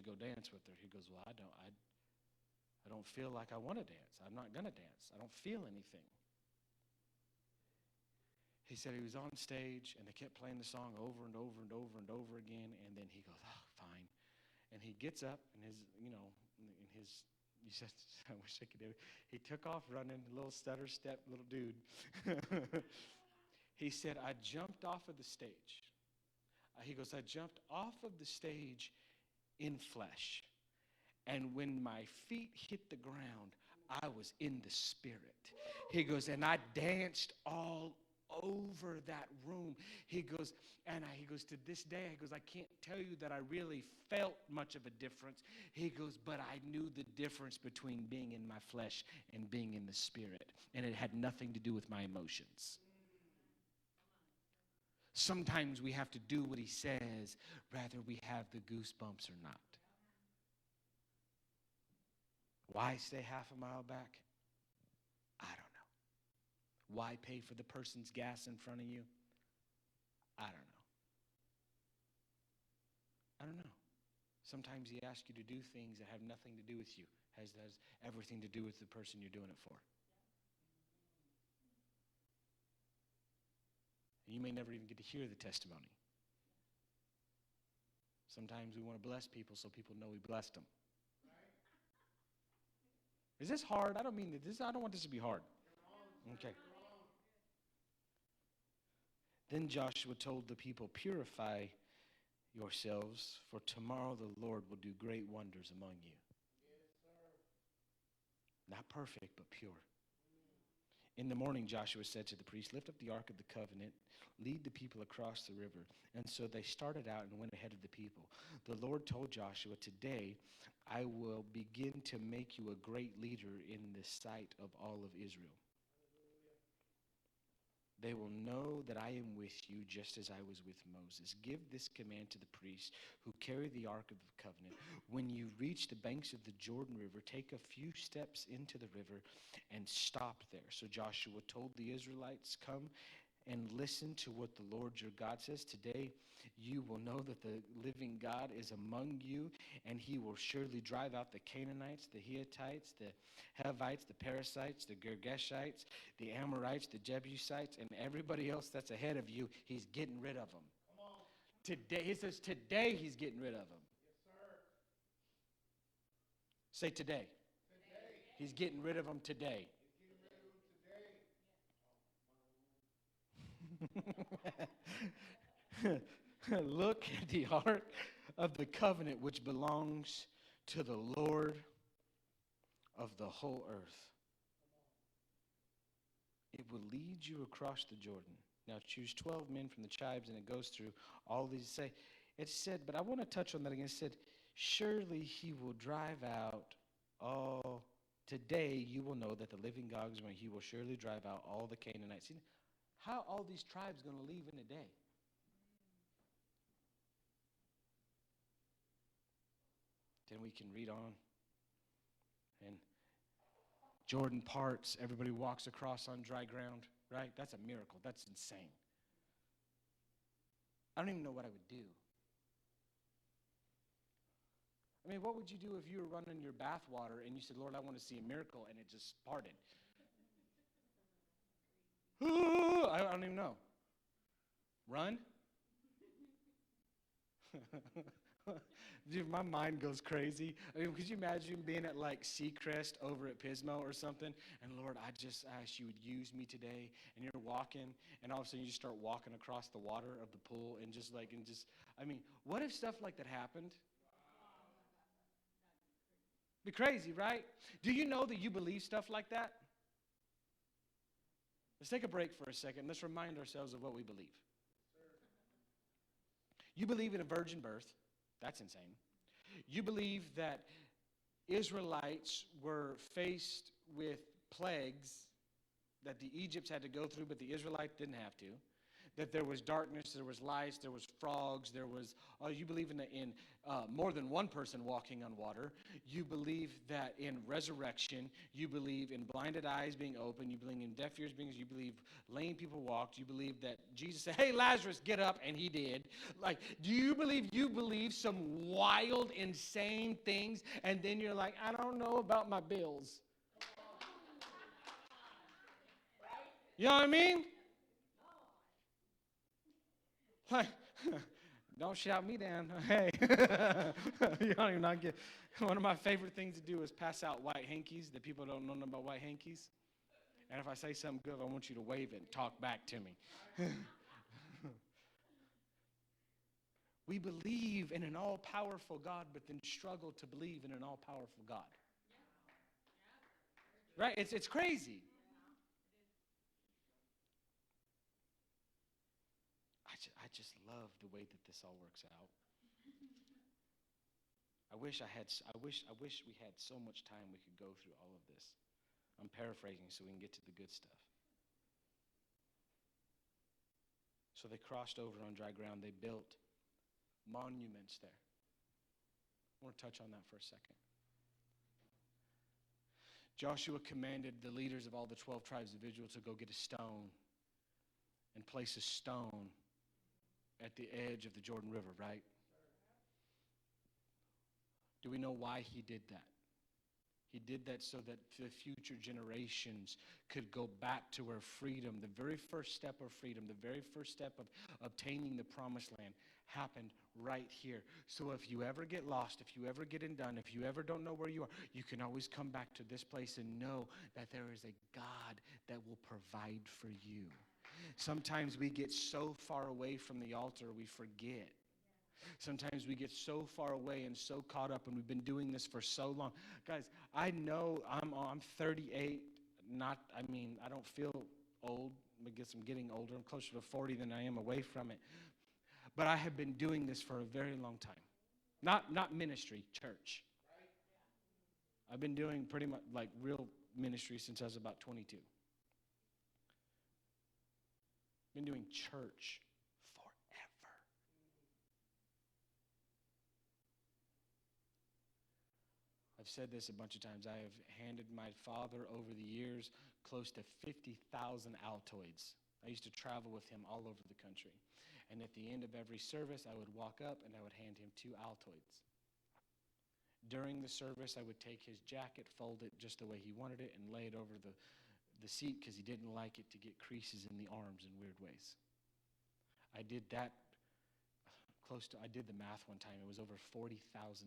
go dance with her. He goes, well, I don't feel like I want to dance. I'm not going to dance. I don't feel anything. He said he was on stage, and they kept playing the song over and over and over and over again, and then he goes, oh, fine. And he gets up, and he said, I wish I could do it. He took off running, a little stutter step, little dude. He said, I jumped off of the stage. He goes, I jumped off of the stage in flesh. And when my feet hit the ground, I was in the spirit. He goes, and I danced all over that room. He goes, to this day, he goes, I can't tell you that I really felt much of a difference. He goes, but I knew the difference between being in my flesh and being in the spirit. And it had nothing to do with my emotions. Sometimes we have to do what he says, whether we have the goosebumps or not. Why stay half a mile back? I don't know. Why pay for the person's gas in front of you? I don't know. Sometimes he asks you to do things that have nothing to do with you. Has everything to do with the person you're doing it for. You may never even get to hear the testimony. Sometimes we want to bless people so people know we blessed them. Is this hard? I don't want this to be hard. Okay. Then Joshua told the people, purify yourselves, for tomorrow the Lord will do great wonders among you. Not perfect, but pure. In the morning, Joshua said to the priest, lift up the ark of the covenant, lead the people across the river. And so they started out and went ahead of the people. The Lord told Joshua, today I will begin to make you a great leader in the sight of all of Israel. They will know that I am with you just as I was with Moses. Give this command to the priests who carry the Ark of the Covenant. When you reach the banks of the Jordan River, take a few steps into the river and stop there. So Joshua told the Israelites, come and listen to what the Lord your God says. Today you will know that the living God is among you, and he will surely drive out the Canaanites, the Hittites, the Hivites, the Perizzites, the Girgashites, the Amorites, the Jebusites, and everybody else that's ahead of you. He's getting rid of them. Today, he says today he's getting rid of them. Yes, sir. Say today. He's getting rid of them today. Look at the ark of the covenant which belongs to the Lord of the whole earth. It will lead you across the Jordan. Now choose 12 men from the tribes, and it goes through all these. It said, but I want to touch on that again. It said, surely he will drive out all. Today you will know that the living God is when he will surely drive out all the Canaanites. See, how are all these tribes going to leave in a day? Then we can read on. And Jordan parts, everybody walks across on dry ground, right? That's a miracle. That's insane. I don't even know what I would do. I mean, what would you do if you were running your bath water and you said, Lord, I want to see a miracle, and it just parted? I don't even know. Run? Dude, my mind goes crazy. I mean, could you imagine being at like Seacrest over at Pismo or something? And Lord, I just ask you would use me today. And you're walking, and all of a sudden you just start walking across the water of the pool I mean, what if stuff like that happened? Be crazy, right? Do you know that you believe stuff like that? Let's take a break for a second. Let's remind ourselves of what we believe. You believe in a virgin birth. That's insane. You believe that Israelites were faced with plagues that the Egypts had to go through, but the Israelites didn't have to. that there was darkness, there was lights, there was frogs, there was, you believe in more than one person walking on water. You believe that in resurrection. You believe in blinded eyes being opened. You believe in deaf ears being, you believe lame people walked. You believe that Jesus said, hey, Lazarus, get up, and he did. Like, do you believe some wild, insane things, and then you're like, I don't know about my bills. You know what I mean? Like, don't shout me down. Hey, you don't even not get. One of my favorite things to do is pass out white hankies that people don't know about white hankies. And if I say something good, I want you to wave it and talk back to me. We believe in an all-powerful God, but then struggle to believe in an all-powerful God. Right? It's crazy. I just love the way that this all works out. I wish we had so much time we could go through all of this. I'm paraphrasing so we can get to the good stuff. So they crossed over on dry ground. They built monuments there. I want to touch on that for a second. Joshua commanded the leaders of all the 12 tribes of Israel to go get a stone and place a stone at the edge of the Jordan River, right? Do we know why he did that? He did that so that the future generations could go back to where freedom, the very first step of freedom, the very first step of obtaining the promised land happened right here. So if you ever get lost, if you ever get undone, if you ever don't know where you are, you can always come back to this place and know that there is a God that will provide for you. Sometimes we get so far away from the altar, we forget. Sometimes we get so far away and so caught up, and we've been doing this for so long. Guys, I know I'm 38. I don't feel old. I guess I'm getting older. I'm closer to 40 than I am away from it. But I have been doing this for a very long time. Not ministry, church. I've been doing pretty much like real ministry since I was about 22. Been doing church forever. I've said this a bunch of times. I have handed my father over the years close to 50,000 Altoids. I used to travel with him all over the country. And at the end of every service, I would walk up and I would hand him 2 Altoids. During the service, I would take his jacket, fold it just the way he wanted it, and lay it over the seat because he didn't like it to get creases in the arms in weird ways. I did that I did the math one time. It was over 40,000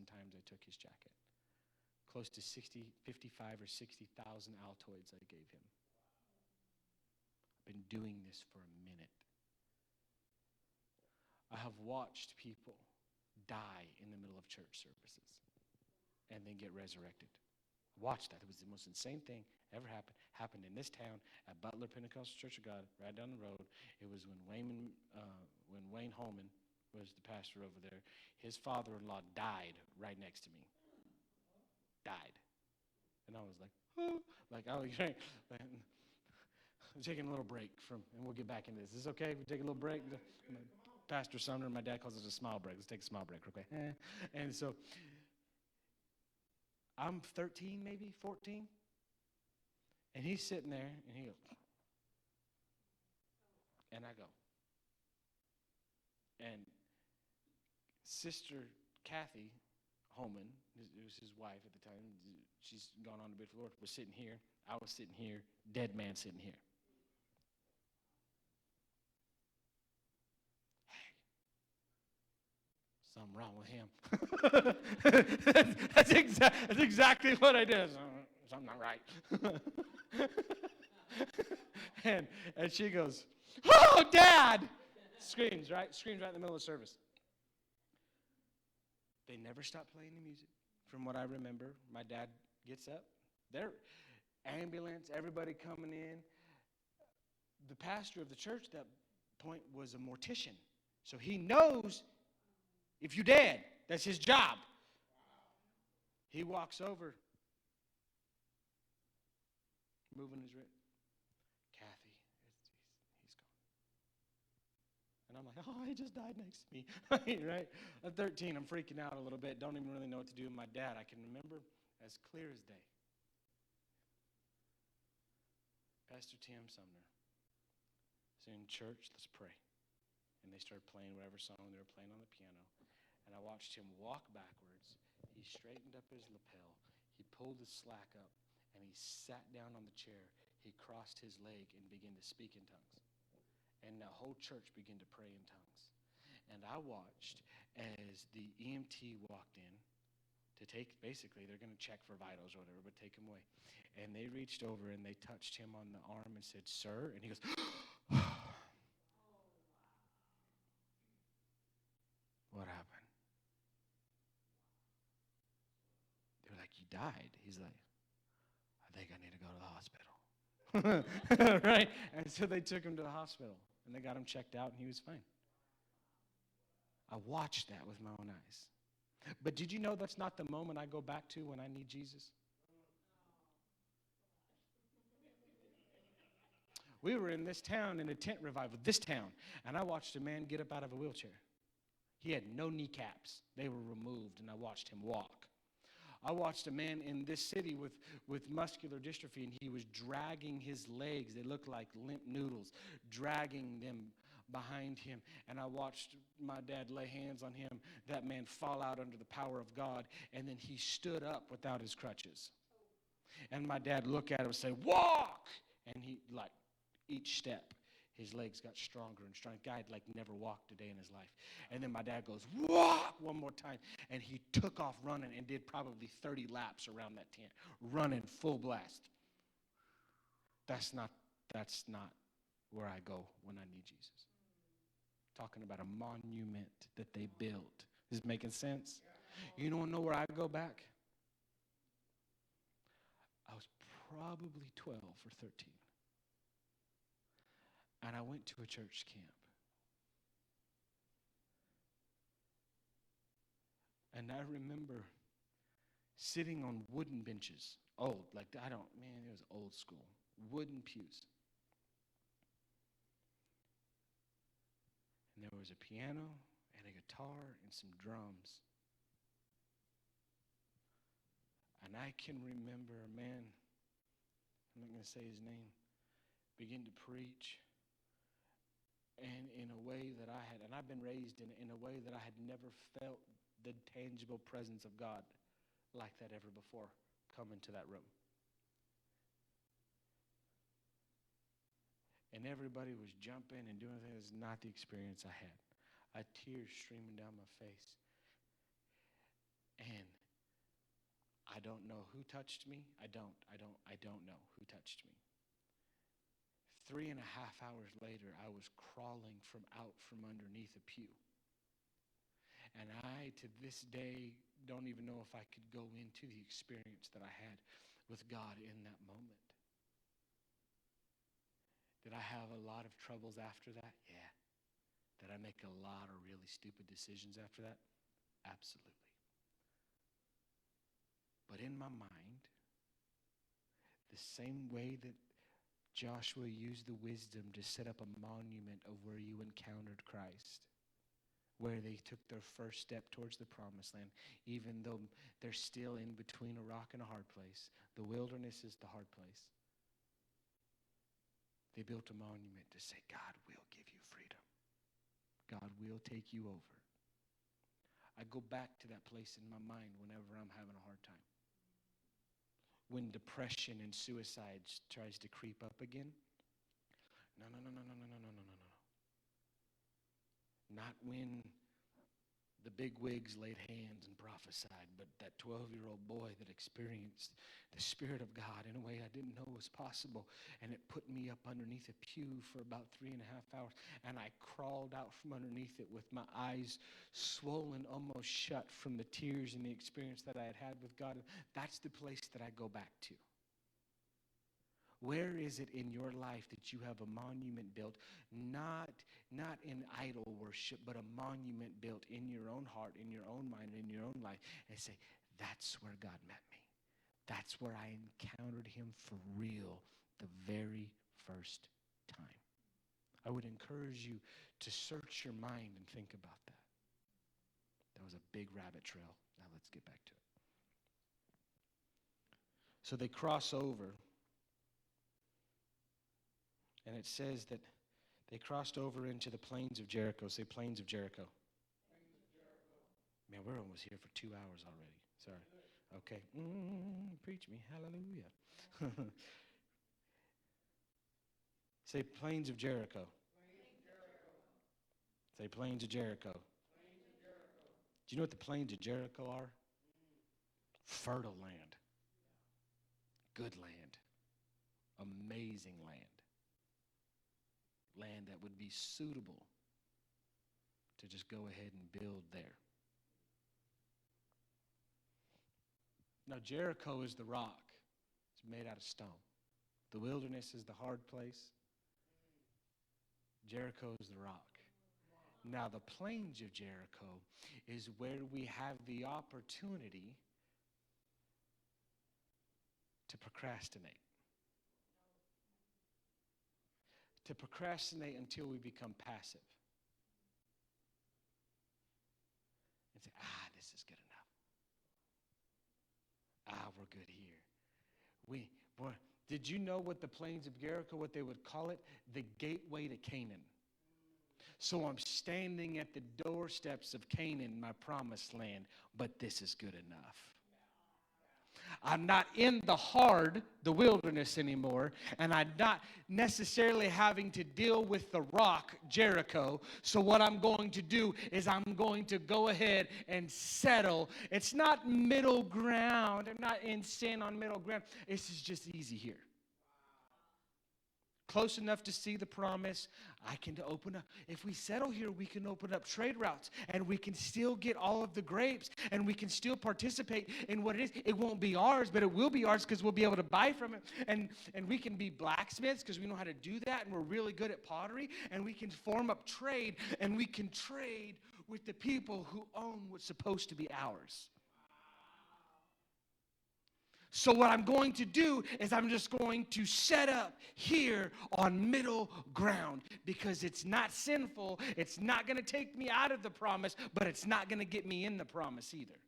times I took his jacket. Close to 55 or 60,000 Altoids I gave him. I've been doing this for a minute. I have watched people die in the middle of church services and then get resurrected. Watched that. It was the most insane thing ever happened in this town at Butler Pentecostal Church of God, right down the road. It was when Wayne Holman was the pastor over there. His father-in-law died right next to me. Died. And I was like, oh. I'm taking a little break and we'll get back into this. Is this okay? We take a little break? Pastor Sumner, my dad calls it a smile break. Let's take a smile break, okay? And so I'm 13, maybe 14. And he's sitting there, and he goes, and I go. And Sister Kathy Holman, it was his wife at the time, she's gone on to be with the Lord, was sitting here. I was sitting here, dead man sitting here. Something wrong with him. That's exactly what I did. Something not right. and she goes, oh, Dad! Screams right in the middle of the service. They never stopped playing the music. From what I remember, my dad gets up. There, ambulance, everybody coming in. The pastor of the church at that point was a mortician. So he knows if you're dead, that's his job. He walks over, moving his wrist. Kathy, he's gone. I'm like, oh, he just died next to me, right? At 13, I'm freaking out a little bit. Don't even really know what to do with my dad. I can remember as clear as day. Pastor Tim Sumner saying, church, let's pray. And they started playing whatever song they were playing on the piano. And I watched him walk backwards. He straightened up his lapel. He pulled his slack up, and he sat down on the chair. He crossed his leg and began to speak in tongues. And the whole church began to pray in tongues. And I watched as the EMT walked in to take, basically, they're going to check for vitals or whatever, but take him away. And they reached over and they touched him on the arm and said, sir, and he goes, what happened? They were like, you died. He's like, I think I need to go to the hospital. Right? And so they took him to the hospital, and they got him checked out, and he was fine. I watched that with my own eyes. But did you know that's not the moment I go back to when I need Jesus? We were in this town in a tent revival, this town, and I watched a man get up out of a wheelchair. He had no kneecaps. They were removed, and I watched him walk. I watched a man in this city with muscular dystrophy, and he was dragging his legs. They looked like limp noodles, dragging them behind him. And I watched my dad lay hands on him, that man fall out under the power of God, and then he stood up without his crutches. And my dad looked at him and said, walk! And he, like, each step, his legs got stronger and stronger. Guy had, like, never walked a day in his life. And then my dad goes, walk, one more time. And he took off running and did probably 30 laps around that tent, running full blast. That's not where I go when I need Jesus. Talking about a monument that they built. Is it making sense? You don't know where I go back? I was probably 12 or 13. And I went to a church camp. And I remember sitting on wooden benches. Old, like, it was old school. Wooden pews. And there was a piano and a guitar and some drums. And I can remember a man, I'm not going to say his name, begin to preach. And in a way that I had, and I've been raised in a way that I had never felt the tangible presence of God like that ever before come into that room. And everybody was jumping and doing things. It was not the experience I had. I had tears streaming down my face. And I don't know who touched me. I don't know who touched me. 3.5 hours later, I was crawling out from underneath a pew. And I, to this day, don't even know if I could go into the experience that I had with God in that moment. Did I have a lot of troubles after that? Yeah. Did I make a lot of really stupid decisions after that? Absolutely. But in my mind, the same way that Joshua used the wisdom to set up a monument of where you encountered Christ, where they took their first step towards the promised land, even though they're still in between a rock and a hard place. The wilderness is the hard place. They built a monument to say, God will give you freedom. God will take you over. I go back to that place in my mind whenever I'm having a hard time. When depression and suicide tries to creep up again. No. Not when the big wigs laid hands and prophesied, but that 12-year-old boy that experienced the Spirit of God in a way I didn't know was possible. And it put me up underneath a pew for about 3.5 hours. And I crawled out from underneath it with my eyes swollen, almost shut from the tears and the experience that I had had with God. That's the place that I go back to. Where is it in your life that you have a monument built, not in idol worship, but a monument built in your own heart, in your own mind, in your own life, and say, that's where God met me. That's where I encountered him for real the very first time. I would encourage you to search your mind and think about that. That was a big rabbit trail. Now let's get back to it. So they cross over, and it says that they crossed over into the plains of Jericho. Say, plains of Jericho. Man, we're almost here for 2 hours already. Sorry. Okay. Preach me. Hallelujah. Say, plains of Jericho. Say, plains of Jericho. Do you know what the plains of Jericho are? Fertile land. Good land. Amazing land. Land that would be suitable to just go ahead and build there. Now, Jericho is the rock. It's made out of stone. The wilderness is the hard place. Jericho is the rock. Now, the plains of Jericho is where we have the opportunity to procrastinate. To procrastinate until we become passive. And say, this is good enough. We're good here. Did you know what the plains of Jericho, what they would call it? The gateway to Canaan. So I'm standing at the doorsteps of Canaan, my promised land, but this is good enough. I'm not in the wilderness anymore, and I'm not necessarily having to deal with the rock, Jericho. So what I'm going to do is I'm going to go ahead and settle. It's not middle ground. I'm not in sin on middle ground. This is just easy here. Close enough to see the promise. I can open up. If we settle here, we can open up trade routes, and we can still get all of the grapes, and we can still participate in what it is. It won't be ours, but it will be ours because we'll be able to buy from it. And we can be blacksmiths because we know how to do that, and we're really good at pottery, and we can form up trade, and we can trade with the people who own what's supposed to be ours. So what I'm going to do is I'm just going to set up here on middle ground because it's not sinful. It's not going to take me out of the promise, but it's not going to get me in the promise either.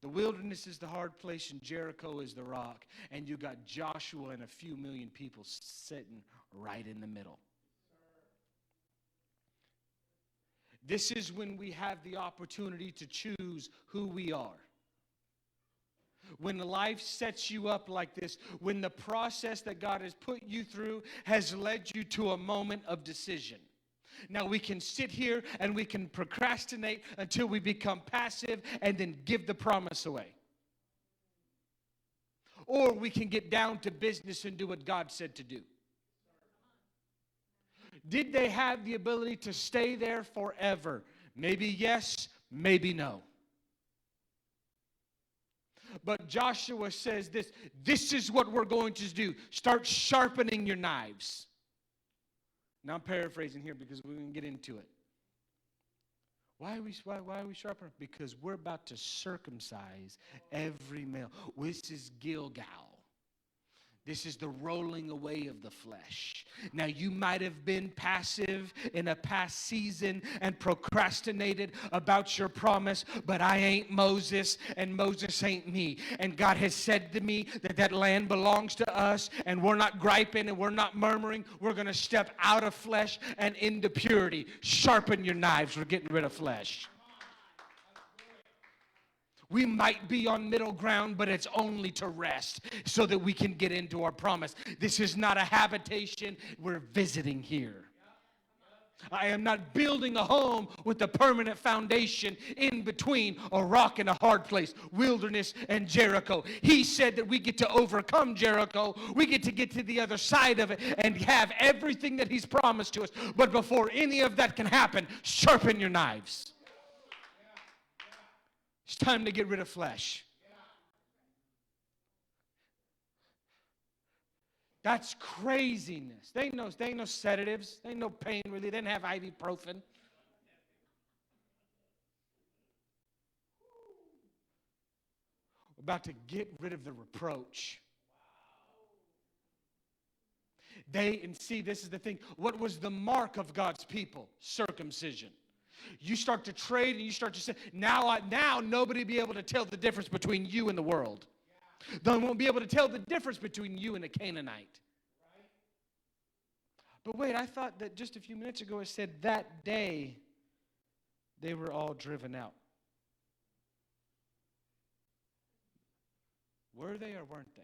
The wilderness is the hard place and Jericho is the rock. And you got Joshua and a few million people sitting right in the middle. This is when we have the opportunity to choose who we are. When life sets you up like this, when the process that God has put you through has led you to a moment of decision. Now we can sit here and we can procrastinate until we become passive and then give the promise away. Or we can get down to business and do what God said to do. Did they have the ability to stay there forever? Maybe yes, maybe no. But Joshua says this is what we're going to do. Start sharpening your knives. Now I'm paraphrasing here because we're going to get into it. Why are we sharpening? Because we're about to circumcise every male. This is Gilgal. This is the rolling away of the flesh. Now, you might have been passive in a past season and procrastinated about your promise, but I ain't Moses, and Moses ain't me. And God has said to me that land belongs to us, and we're not griping and we're not murmuring. We're going to step out of flesh and into purity. Sharpen your knives. We're getting rid of flesh. We might be on middle ground, but it's only to rest so that we can get into our promise. This is not a habitation. We're visiting here. I am not building a home with a permanent foundation in between a rock and a hard place, wilderness and Jericho. He said that we get to overcome Jericho. We get to the other side of it and have everything that he's promised to us. But before any of that can happen, sharpen your knives. It's time to get rid of flesh. That's craziness. They ain't no sedatives. They ain't no pain relief. They didn't have ibuprofen. We're about to get rid of the reproach. And see, this is the thing. What was the mark of God's people? Circumcision. You start to trade and you start to say, now nobody will be able to tell the difference between you and the world. They won't be able to tell the difference between you and a Canaanite. But wait, I thought that just a few minutes ago it said that day they were all driven out. Were they or weren't they?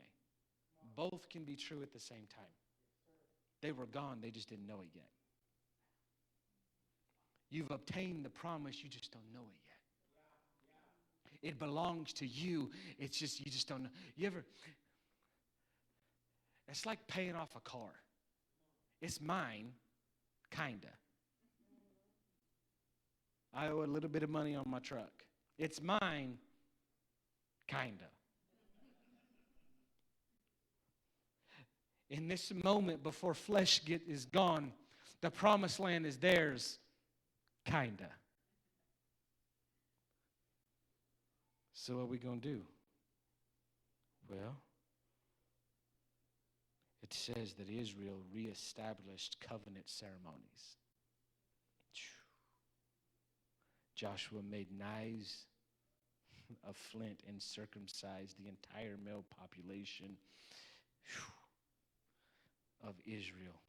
Both can be true at the same time. They were gone, they just didn't know it yet. You've obtained the promise, you just don't know it yet. It belongs to you. It's just, you just don't know. It's like paying off a car. It's mine, kinda. I owe a little bit of money on my truck. It's mine, kinda. In this moment before flesh is gone, the promised land is theirs, kinda. So what are we going to do? Well, it says that Israel reestablished covenant ceremonies. Joshua made knives of flint and circumcised the entire male population of Israel.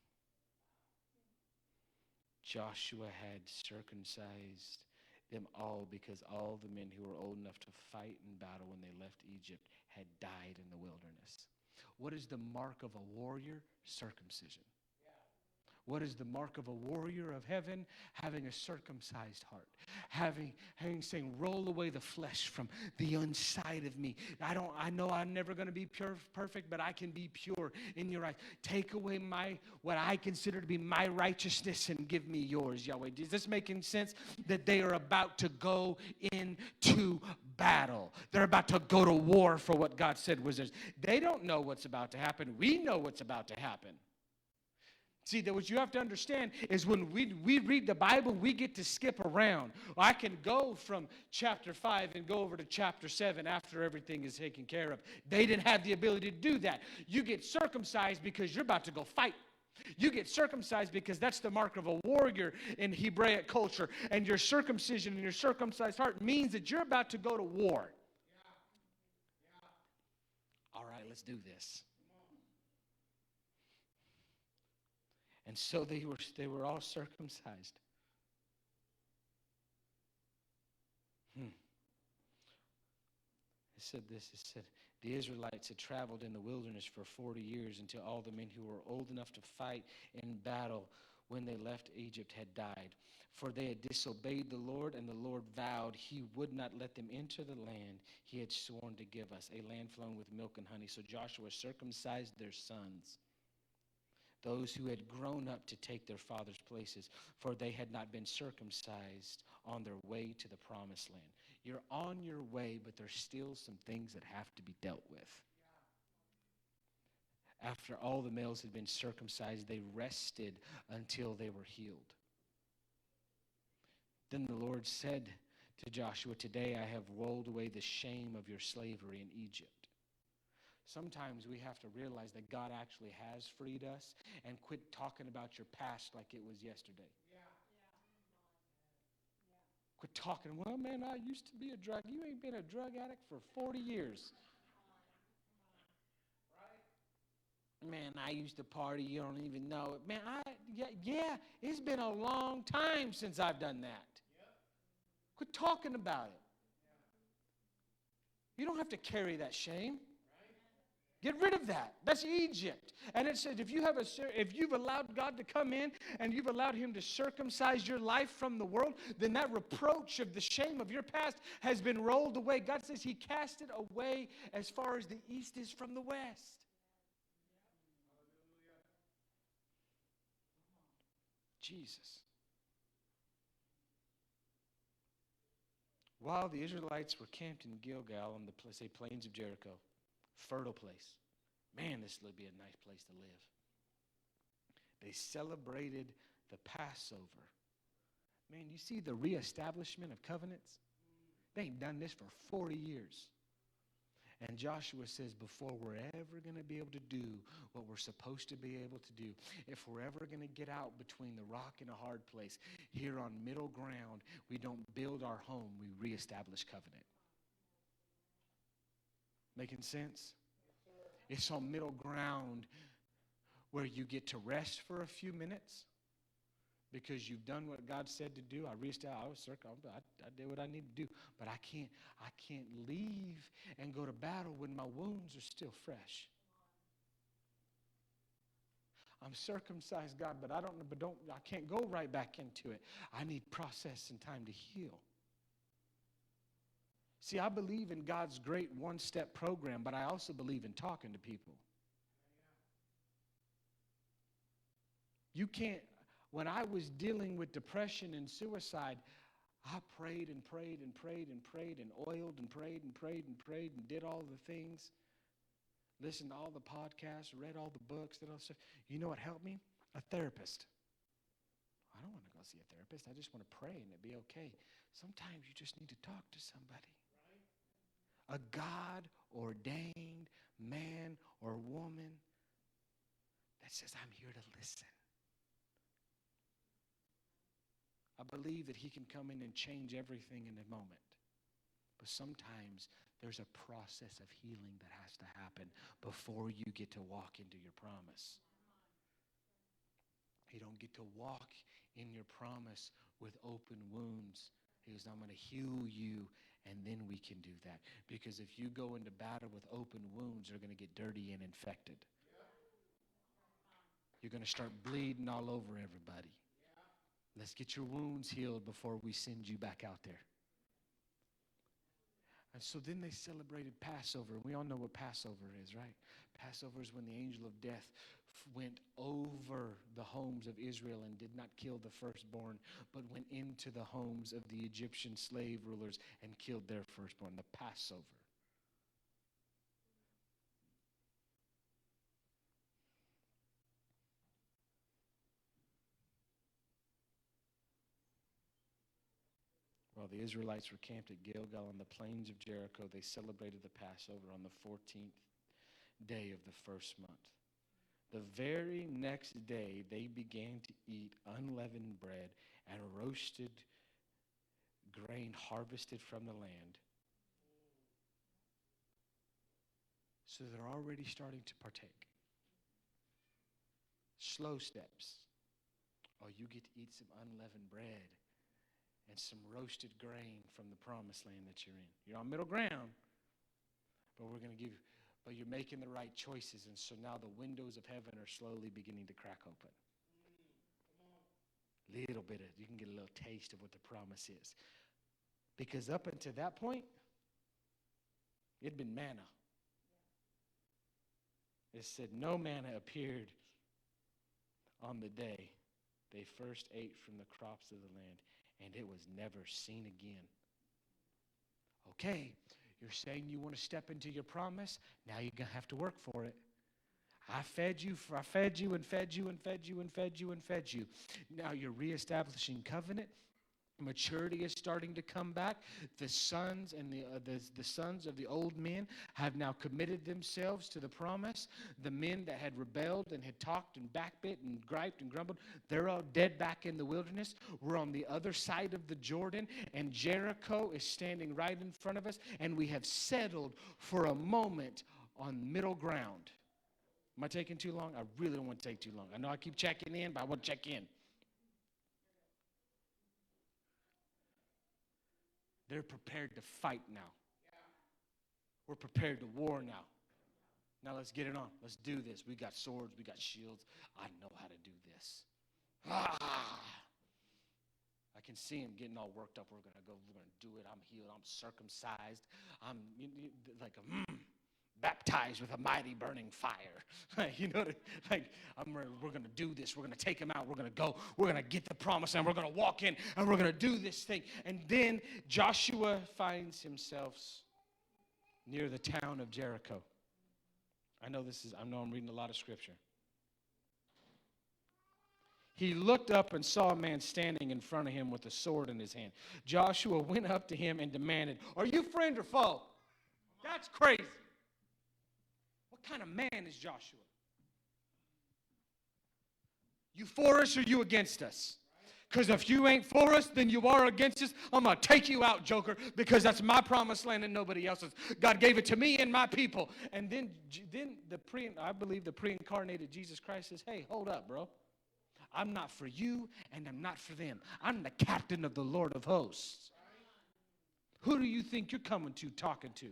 Joshua had circumcised them all because all the men who were old enough to fight in battle when they left Egypt had died in the wilderness. What is the mark of a warrior? Circumcision. What is the mark of a warrior of heaven? Having a circumcised heart. Having saying, roll away the flesh from the inside of me. I know I'm never going to be perfect, but I can be pure in your eyes. Take away what I consider to be my righteousness and give me yours, Yahweh. Is this making sense? That they are about to go into battle. They're about to go to war for what God said was theirs. They don't know what's about to happen. We know what's about to happen. See, that what you have to understand is when we read the Bible, we get to skip around. I can go from chapter 5 and go over to chapter 7 after everything is taken care of. They didn't have the ability to do that. You get circumcised because you're about to go fight. You get circumcised because that's the mark of a warrior in Hebraic culture. And your circumcision and your circumcised heart means that you're about to go to war. All right, let's do this. And so they were all circumcised. It said this. It said, the Israelites had traveled in the wilderness for 40 years until all the men who were old enough to fight in battle when they left Egypt had died. For they had disobeyed the Lord, and the Lord vowed he would not let them enter the land he had sworn to give us, a land flowing with milk and honey. So Joshua circumcised their sons, those who had grown up to take their father's places, for they had not been circumcised on their way to the promised land. You're on your way, but there's still some things that have to be dealt with. After all the males had been circumcised, they rested until they were healed. Then the Lord said to Joshua, today I have rolled away the shame of your slavery in Egypt. Sometimes we have to realize that God actually has freed us and quit talking about your past like it was yesterday. Quit talking, well, man, I used to be a drug. You ain't been a drug addict for 40 years. Man, I used to party. You don't even know it. Man, it's been a long time since I've done that. Quit talking about it. You don't have to carry that shame. Get rid of that. That's Egypt. And it says if you've allowed God to come in and you've allowed him to circumcise your life from the world, then that reproach of the shame of your past has been rolled away. God says he cast it away as far as the east is from the west. Jesus. While the Israelites were camped in Gilgal on the plains of Jericho, fertile place. Man, this would be a nice place to live. They celebrated the Passover. Man, you see the reestablishment of covenants? They ain't done this for 40 years. And Joshua says, before we're ever going to be able to do what we're supposed to be able to do, if we're ever going to get out between the rock and a hard place, here on middle ground, we don't build our home, we reestablish covenant. Making sense? It's on middle ground where you get to rest for a few minutes because you've done what God said to do. I did what I need to do, but I can't leave and go to battle when my wounds are still fresh. I'm circumcised, God, but I can't go right back into it. I need process and time to heal. See, I believe in God's great one-step program, but I also believe in talking to people. You can't. When I was dealing with depression and suicide, I prayed and prayed and prayed and prayed and oiled and prayed and prayed and prayed and did all the things. Listened to all the podcasts, read all the books, did all the stuff. You know what helped me? A therapist. I don't want to go see a therapist. I just want to pray and it'd be okay. Sometimes you just need to talk to somebody. A God-ordained man or woman that says, I'm here to listen. I believe that he can come in and change everything in a moment. But sometimes there's a process of healing that has to happen before you get to walk into your promise. You don't get to walk in your promise with open wounds. He goes, I'm going to heal you, and then we can do that. Because if you go into battle with open wounds, they're going to get dirty and infected. You're going to start bleeding all over everybody. Let's get your wounds healed before we send you back out there. And so then they celebrated Passover. We all know what Passover is, right? Passover is when the angel of death went over the homes of Israel and did not kill the firstborn, but went into the homes of the Egyptian slave rulers and killed their firstborn, the Passover. While the Israelites were camped at Gilgal on the plains of Jericho, they celebrated the Passover on the 14th day of the first month. The very next day, they began to eat unleavened bread and roasted grain harvested from the land. So they're already starting to partake. Slow steps. Oh, you get to eat some unleavened bread and some roasted grain from the promised land that you're in. You're on middle ground, but you're making the right choices, and so now the windows of heaven are slowly beginning to crack open. You can get a little taste of what the promise is. Because up until that point, it'd been manna. It said no manna appeared on the day they first ate from the crops of the land, and it was never seen again. Okay, you're saying you want to step into your promise. Now you're going to have to work for it. I fed you and fed you and fed you and fed you and fed you. Now you're reestablishing covenant. Maturity is starting to come back. The sons and the sons of the old men have now committed themselves to the promise. The men that had rebelled and had talked and backbit and griped and grumbled, they're all dead back in the wilderness. We're on the other side of the Jordan, and Jericho is standing right in front of us, and we have settled for a moment on middle ground. Am I taking too long? I really don't want to take too long. I know I keep checking in, but I want to check in. They're prepared to fight now. We're prepared to war now. Now let's get it on. Let's do this. We got swords. We got shields. I know how to do this. I can see him getting all worked up. We're going to go. We're going to do it. I'm healed. I'm circumcised. I'm like baptized with a mighty burning fire. We're going to do this. We're going to take him out. We're going to go. We're going to get the promise, and we're going to walk in, and we're going to do this thing. And then Joshua finds himself near the town of Jericho. I know I'm reading a lot of scripture. He looked up and saw a man standing in front of him with a sword in his hand. Joshua went up to him and demanded, "Are you friend or foe?" That's crazy. kind of man is Joshua? You for us or you against us? Because if you ain't for us, then you are against us. I'm going to take you out, Joker, because that's my promised land and nobody else's. God gave it to me and my people. And then I believe the pre-incarnated Jesus Christ says, hey, hold up, bro. I'm not for you and I'm not for them. I'm the captain of the Lord of hosts. Who do you think you're coming to, talking to?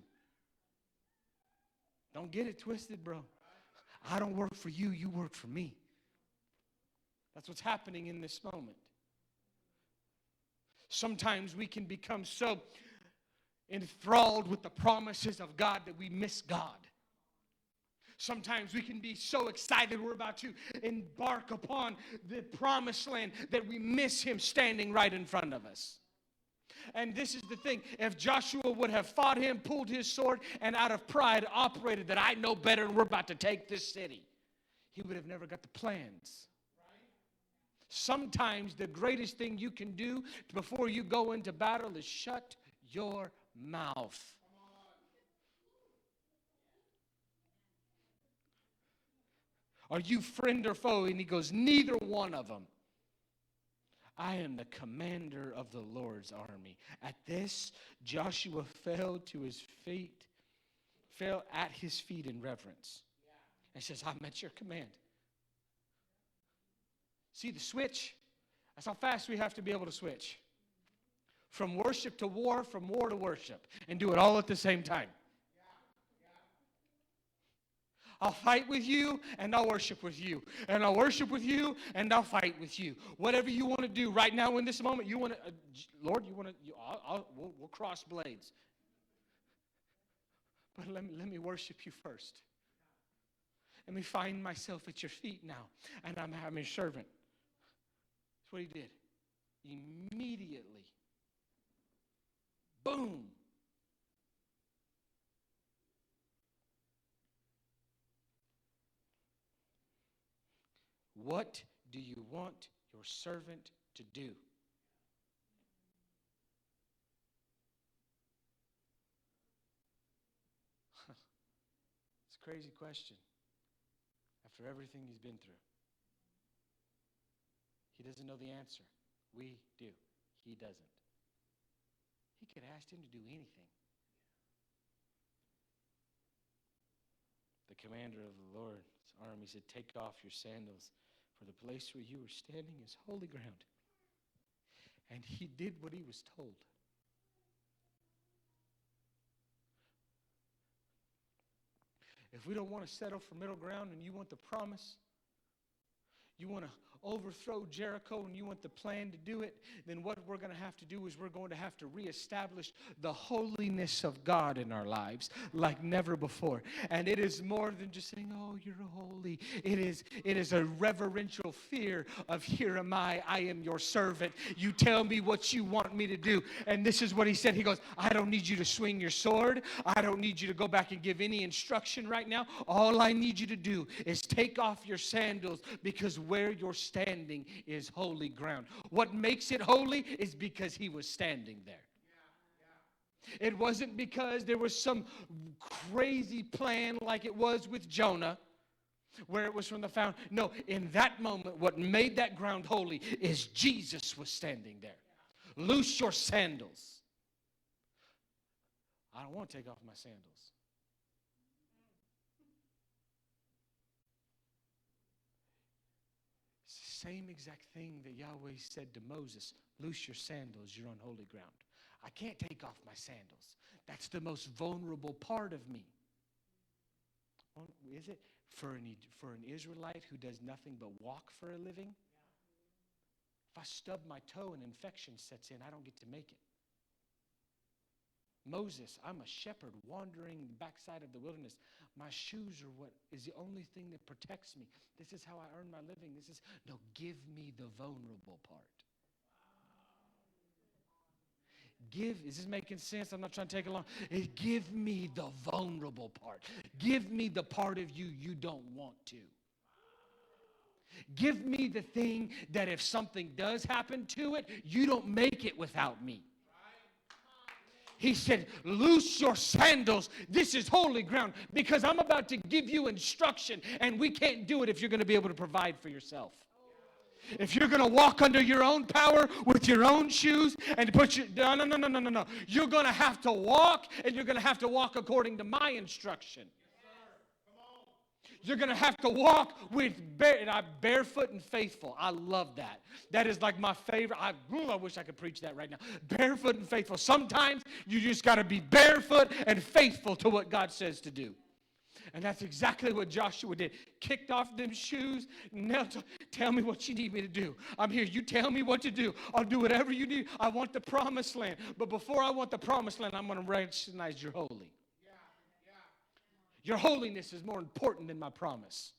Don't get it twisted, bro. I don't work for you, you work for me. That's what's happening in this moment. Sometimes we can become so enthralled with the promises of God that we miss God. Sometimes we can be so excited we're about to embark upon the promised land that we miss him standing right in front of us. And this is the thing. If Joshua would have fought him, pulled his sword, and out of pride operated that I know better and we're about to take this city, he would have never got the plans. Sometimes the greatest thing you can do before you go into battle is shut your mouth. Are you friend or foe? And he goes, neither one of them. I am the commander of the Lord's army. At this, Joshua fell at his feet in reverence. And says, I'm at your command. See the switch? That's how fast we have to be able to switch. From worship to war, from war to worship. And do it all at the same time. I'll fight with you, and I'll worship with you. And I'll worship with you, and I'll fight with you. Whatever you want to do right now in this moment, you want to, Lord, you want to, we'll cross blades. But let me worship you first. Let me find myself at your feet now, and I'm your servant. That's what he did. Immediately. Boom. What do you want your servant to do? It's a crazy question after everything he's been through. He doesn't know the answer. We do. He doesn't. He could ask him to do anything. The commander of the Lord's army said, take off your sandals, for the place where you are standing is holy ground. And he did what he was told. If we don't want to settle for middle ground and you want the promise, you want to overthrow Jericho and you want the plan to do it, then what we're going to have to do is we're going to have to reestablish the holiness of God in our lives like never before. And it is more than just saying, oh, you're holy. It is a reverential fear of, here am I am your servant. You tell me what you want me to do. And this is what he said. He goes, I don't need you to swing your sword. I don't need you to go back and give any instruction right now. All I need you to do is take off your sandals, because where you're standing is holy ground. What makes it holy is because he was standing there. It wasn't because there was some crazy plan like it was with Jonah, where it was from the fountain. No, in that moment, what made that ground holy is Jesus was standing there. Loose your sandals. I don't want to take off my sandals. Same exact thing that Yahweh said to Moses, loose your sandals, you're on holy ground. I can't take off my sandals. That's the most vulnerable part of me. Is it? For an Israelite who does nothing but walk for a living? If I stub my toe and infection sets in, I don't get to make it. Moses, I'm a shepherd wandering the backside of the wilderness. My shoes are what is the only thing that protects me. This is how I earn my living. No, give me the vulnerable part. Is this making sense? I'm not trying to take it long. Give me the vulnerable part. Give me the part of you don't want to. Give me the thing that if something does happen to it, you don't make it without me. He said, loose your sandals. This is holy ground because I'm about to give you instruction, and we can't do it if you're going to be able to provide for yourself. If you're going to walk under your own power with your own shoes and put your, no. You're going to have to walk, and you're going to have to walk according to my instruction. You're going to have to walk with barefoot and faithful. I love that. That is like my favorite. I wish I could preach that right now. Barefoot and faithful. Sometimes you just got to be barefoot and faithful to what God says to do. And that's exactly what Joshua did. Kicked off them shoes. Now tell me what you need me to do. I'm here. You tell me what to do. I'll do whatever you need. I want the promised land. But before I want the promised land, I'm going to recognize you're holy. Your holiness is more important than my promise.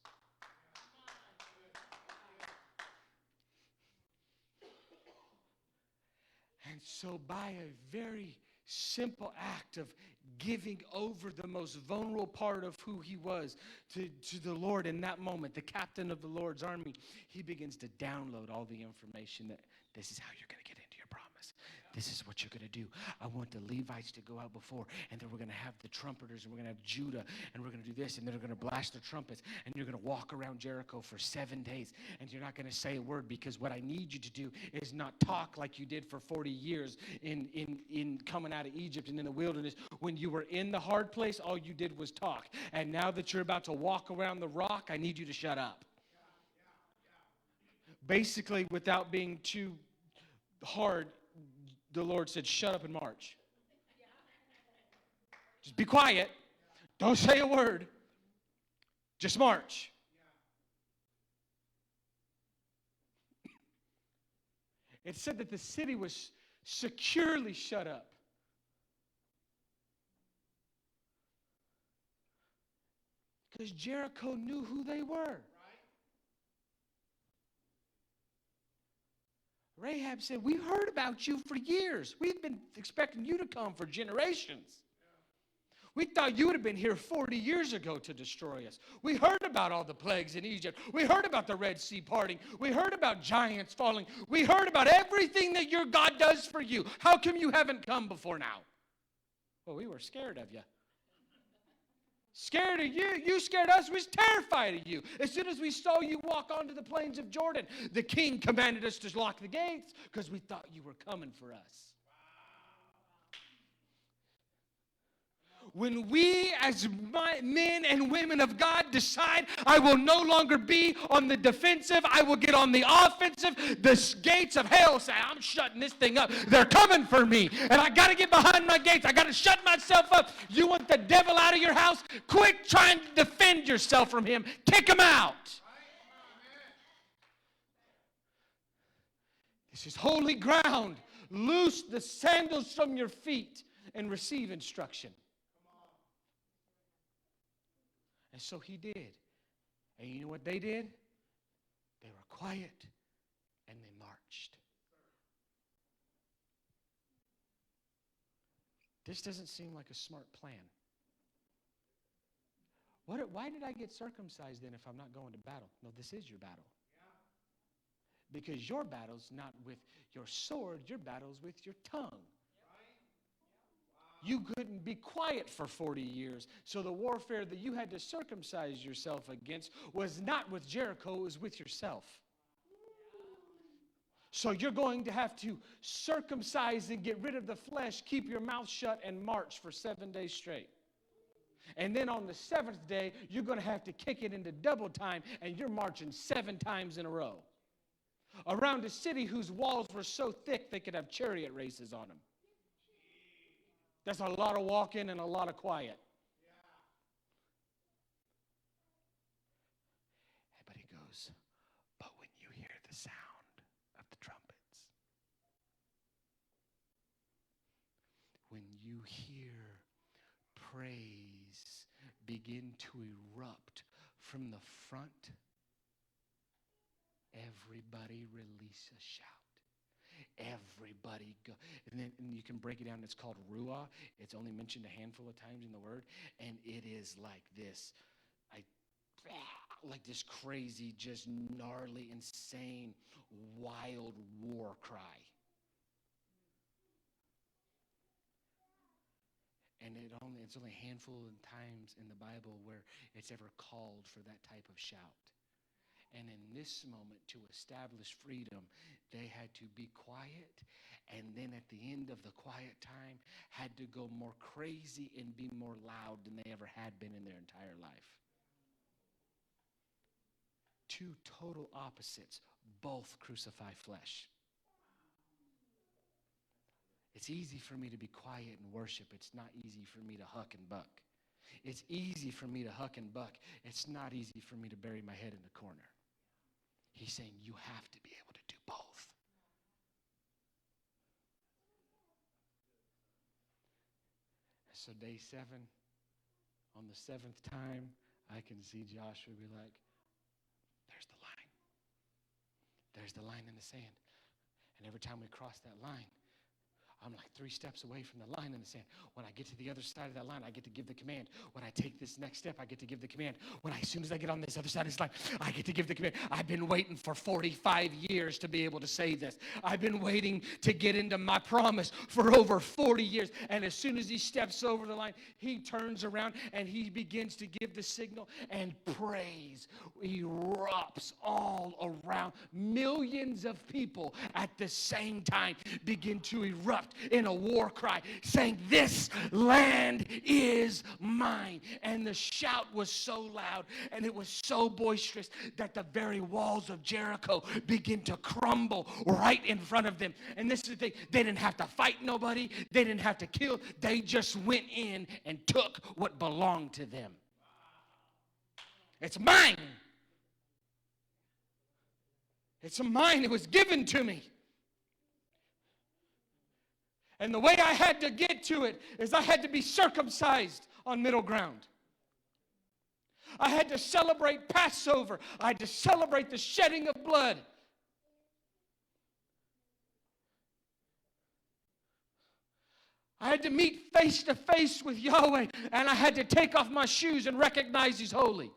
And so by a very simple act of giving over the most vulnerable part of who he was to the Lord in that moment, the captain of the Lord's army, he begins to download all the information that this is how you're going to get into your promise. This is what you're going to do. I want the Levites to go out before, and then we're going to have the trumpeters, and we're going to have Judah, and we're going to do this, and then they're going to blast the trumpets, and you're going to walk around Jericho for 7 days, and you're not going to say a word, because what I need you to do is not talk like you did for 40 years in coming out of Egypt and in the wilderness. When you were in the hard place, all you did was talk. And now that you're about to walk around the rock, I need you to shut up. Basically, without being too hard, the Lord said, shut up and march. Just be quiet. Don't say a word. Just march. It said that the city was securely shut up. Because Jericho knew who they were. Rahab said, we heard about you for years. We've been expecting you to come for generations. We thought you would have been here 40 years ago to destroy us. We heard about all the plagues in Egypt. We heard about the Red Sea parting. We heard about giants falling. We heard about everything that your God does for you. How come you haven't come before now? Well, we were scared of you. Scared of you. You scared us. We was terrified of you. As soon as we saw you walk onto the plains of Jordan, the king commanded us to lock the gates because we thought you were coming for us. When we as men and women of God decide, I will no longer be on the defensive, I will get on the offensive, the gates of hell say, I'm shutting this thing up. They're coming for me, and I got to get behind my gates. I got to shut myself up. You want the devil out of your house? Quit trying to defend yourself from him. Kick him out. This is holy ground. Loose the sandals from your feet and receive instruction. And so he did. And you know what they did? They were quiet and they marched. This doesn't seem like a smart plan. Why did I get circumcised then if I'm not going to battle? No, this is your battle. Because your battle's not with your sword, your battle's with your tongue. You couldn't be quiet for 40 years. So the warfare that you had to circumcise yourself against was not with Jericho, it was with yourself. So you're going to have to circumcise and get rid of the flesh, keep your mouth shut, and march for 7 days straight. And then on the 7th day, you're going to have to kick it into double time, and you're marching 7 times in a row. Around a city whose walls were so thick they could have chariot races on them. That's a lot of walking and a lot of quiet. But he goes, but when you hear the sound of the trumpets, when you hear praise begin to erupt from the front, everybody release a shout. Everybody go. And you can break it down. It's called ruah. It's only mentioned a handful of times in the word. And it is like this. Like this crazy, just gnarly, insane, wild war cry. it's only a handful of times in the Bible where it's ever called for that type of shout. And in this moment, to establish freedom, they had to be quiet, and then at the end of the quiet time, had to go more crazy and be more loud than they ever had been in their entire life. Two total opposites, both crucify flesh. It's easy for me to be quiet and worship. It's not easy for me to huck and buck. It's easy for me to huck and buck. It's not easy for me to bury my head in the corner. He's saying you have to be able to do both. So day 7, on the 7th time, I can see Joshua be like, there's the line. There's the line in the sand. And every time we cross that line, I'm like 3 steps away from the line in the sand. When I get to the other side of that line, I get to give the command. When I take this next step, I get to give the command. As soon as I get on this other side of this line, I get to give the command. I've been waiting for 45 years to be able to say this. I've been waiting to get into my promise for over 40 years. And as soon as he steps over the line, he turns around and he begins to give the signal, and praise erupts all around. Millions of people at the same time begin to erupt in a war cry, saying, this land is mine. And the shout was so loud and it was so boisterous that the very walls of Jericho begin to crumble right in front of them. And this is the thing, they didn't have to fight nobody, they didn't have to kill, they just went in and took what belonged to them. It's mine. It's mine. It was given to me. And the way I had to get to it is I had to be circumcised on middle ground. I had to celebrate Passover. I had to celebrate the shedding of blood. I had to meet face to face with Yahweh, and I had to take off my shoes and recognize He's holy.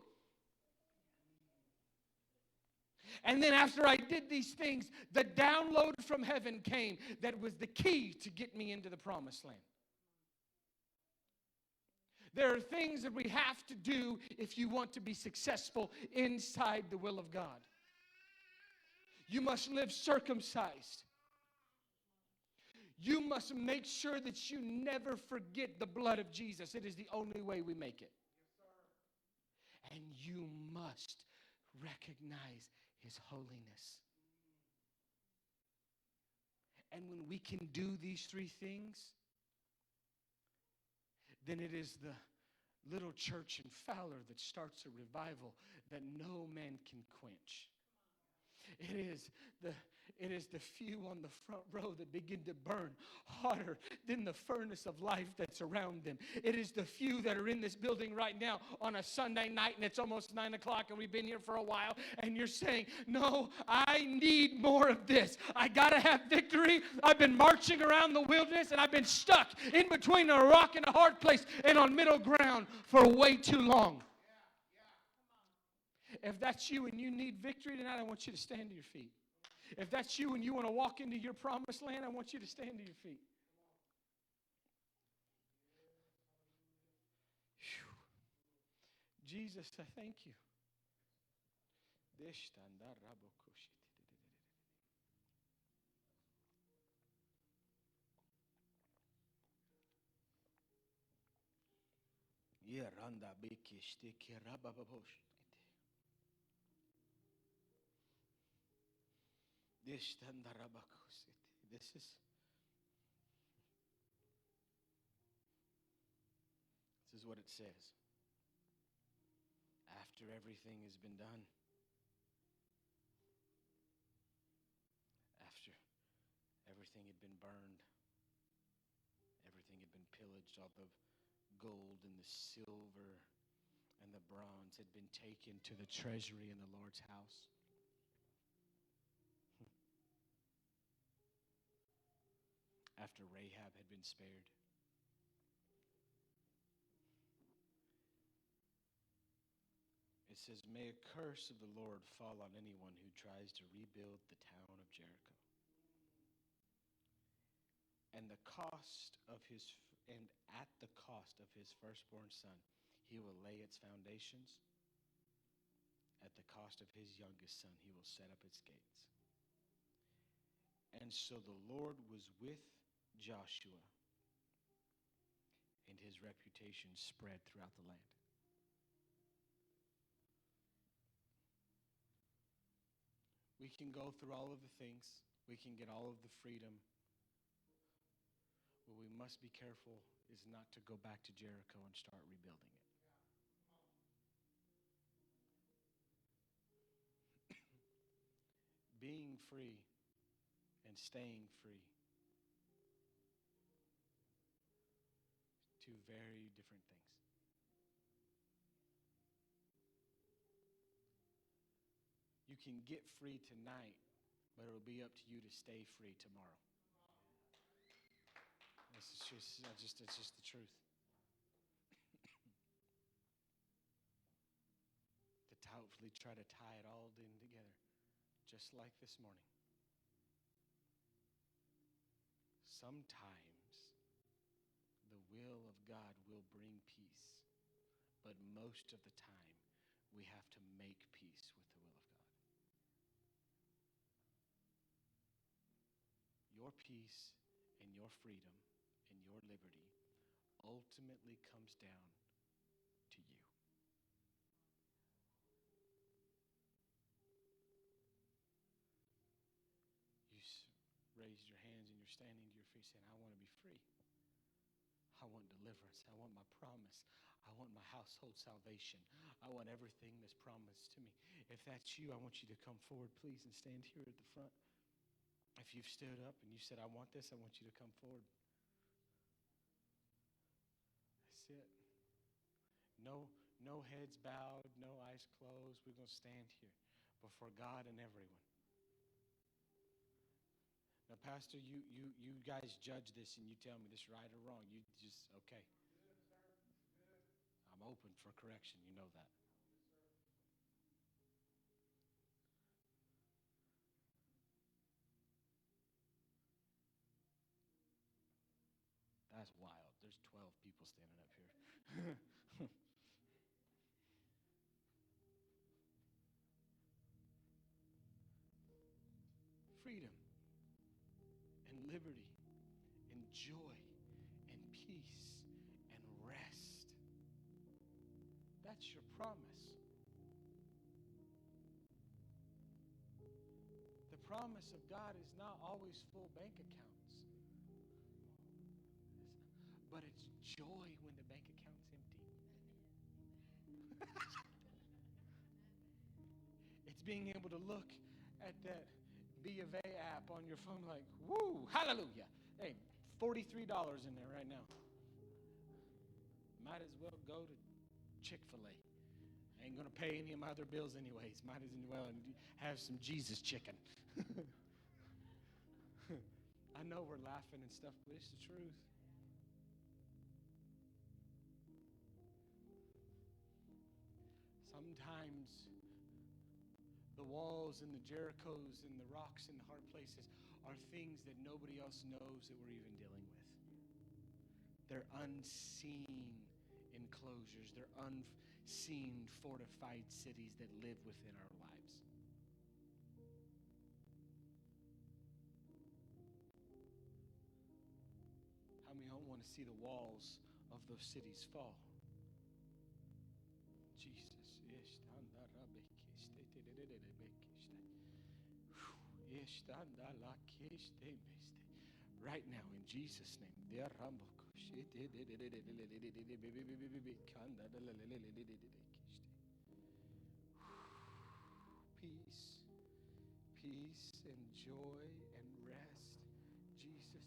And then after I did these things, the download from heaven came that was the key to get me into the promised land. There are things that we have to do if you want to be successful inside the will of God. You must live circumcised. You must make sure that you never forget the blood of Jesus. It is the only way we make it. And you must recognize His holiness. And when we can do these 3 things, then it is the little church in Fowler that starts a revival that no man can quench. It is the few on the front row that begin to burn hotter than the furnace of life that's around them. It is the few that are in this building right now on a Sunday night, and it's almost 9 o'clock and we've been here for a while, and you're saying, no, I need more of this. I got to have victory. I've been marching around the wilderness, and I've been stuck in between a rock and a hard place and on middle ground for way too long. If that's you and you need victory tonight, I want you to stand to your feet. If that's you and you want to walk into your promised land, I want you to stand to your feet. Whew. Jesus, I thank you. This is what it says. After everything has been done, after everything had been burned, everything had been pillaged, all the gold and the silver and the bronze had been taken to the treasury in the Lord's house. After Rahab had been spared. It says, may a curse of the Lord fall on anyone who tries to rebuild the town of Jericho. And the cost of And at the cost of his firstborn son, he will lay its foundations. At the cost of his youngest son, he will set up its gates. And so the Lord was with Joshua, and his reputation spread throughout the land. We can go through all of the things. We can get all of the freedom. What we must be careful is not to go back to Jericho and start rebuilding it. Being free and staying free, two very different things. You can get free tonight, but it'll be up to you to stay free tomorrow. It's just the truth. To hopefully try to tie it all in together, just like this morning. Sometimes the will of God will bring peace, but most of the time we have to make peace with the will of God. Your peace and your freedom and your liberty ultimately comes down to you. You raised your hands and you're standing to your feet saying, I want to be free. I want deliverance. I want my promise. I want my household salvation. I want everything that's promised to me. If that's you, I want you to come forward, please, and stand here at the front. If you've stood up and you said, I want this, I want you to come forward. That's it. No heads bowed, no eyes closed. We're going to stand here before God and everyone. Now, Pastor, you guys judge this and you tell me this right or wrong. You just, okay. I'm open for correction. You know that. That's wild. There's 12 people standing up here. Freedom and liberty and joy and peace and rest. That's your promise. The promise of God is not always full bank accounts, but it's joy when the bank account's empty. It's being able to look at that B of A app on your phone like, woo, hallelujah. Hey, $43 in there right now. Might as well go to Chick-fil-A. I ain't going to pay any of my other bills anyways. Might as well have some Jesus chicken. I know we're laughing and stuff, but it's the truth. Sometimes the walls and the Jerichos and the rocks and the hard places are things that nobody else knows that we're even dealing with. They're unseen enclosures. They're unseen fortified cities that live within our lives. How many don't want to see the walls of those cities fall? Jesus. Right now, in Jesus' name. Peace, peace and joy and rest. Jesus.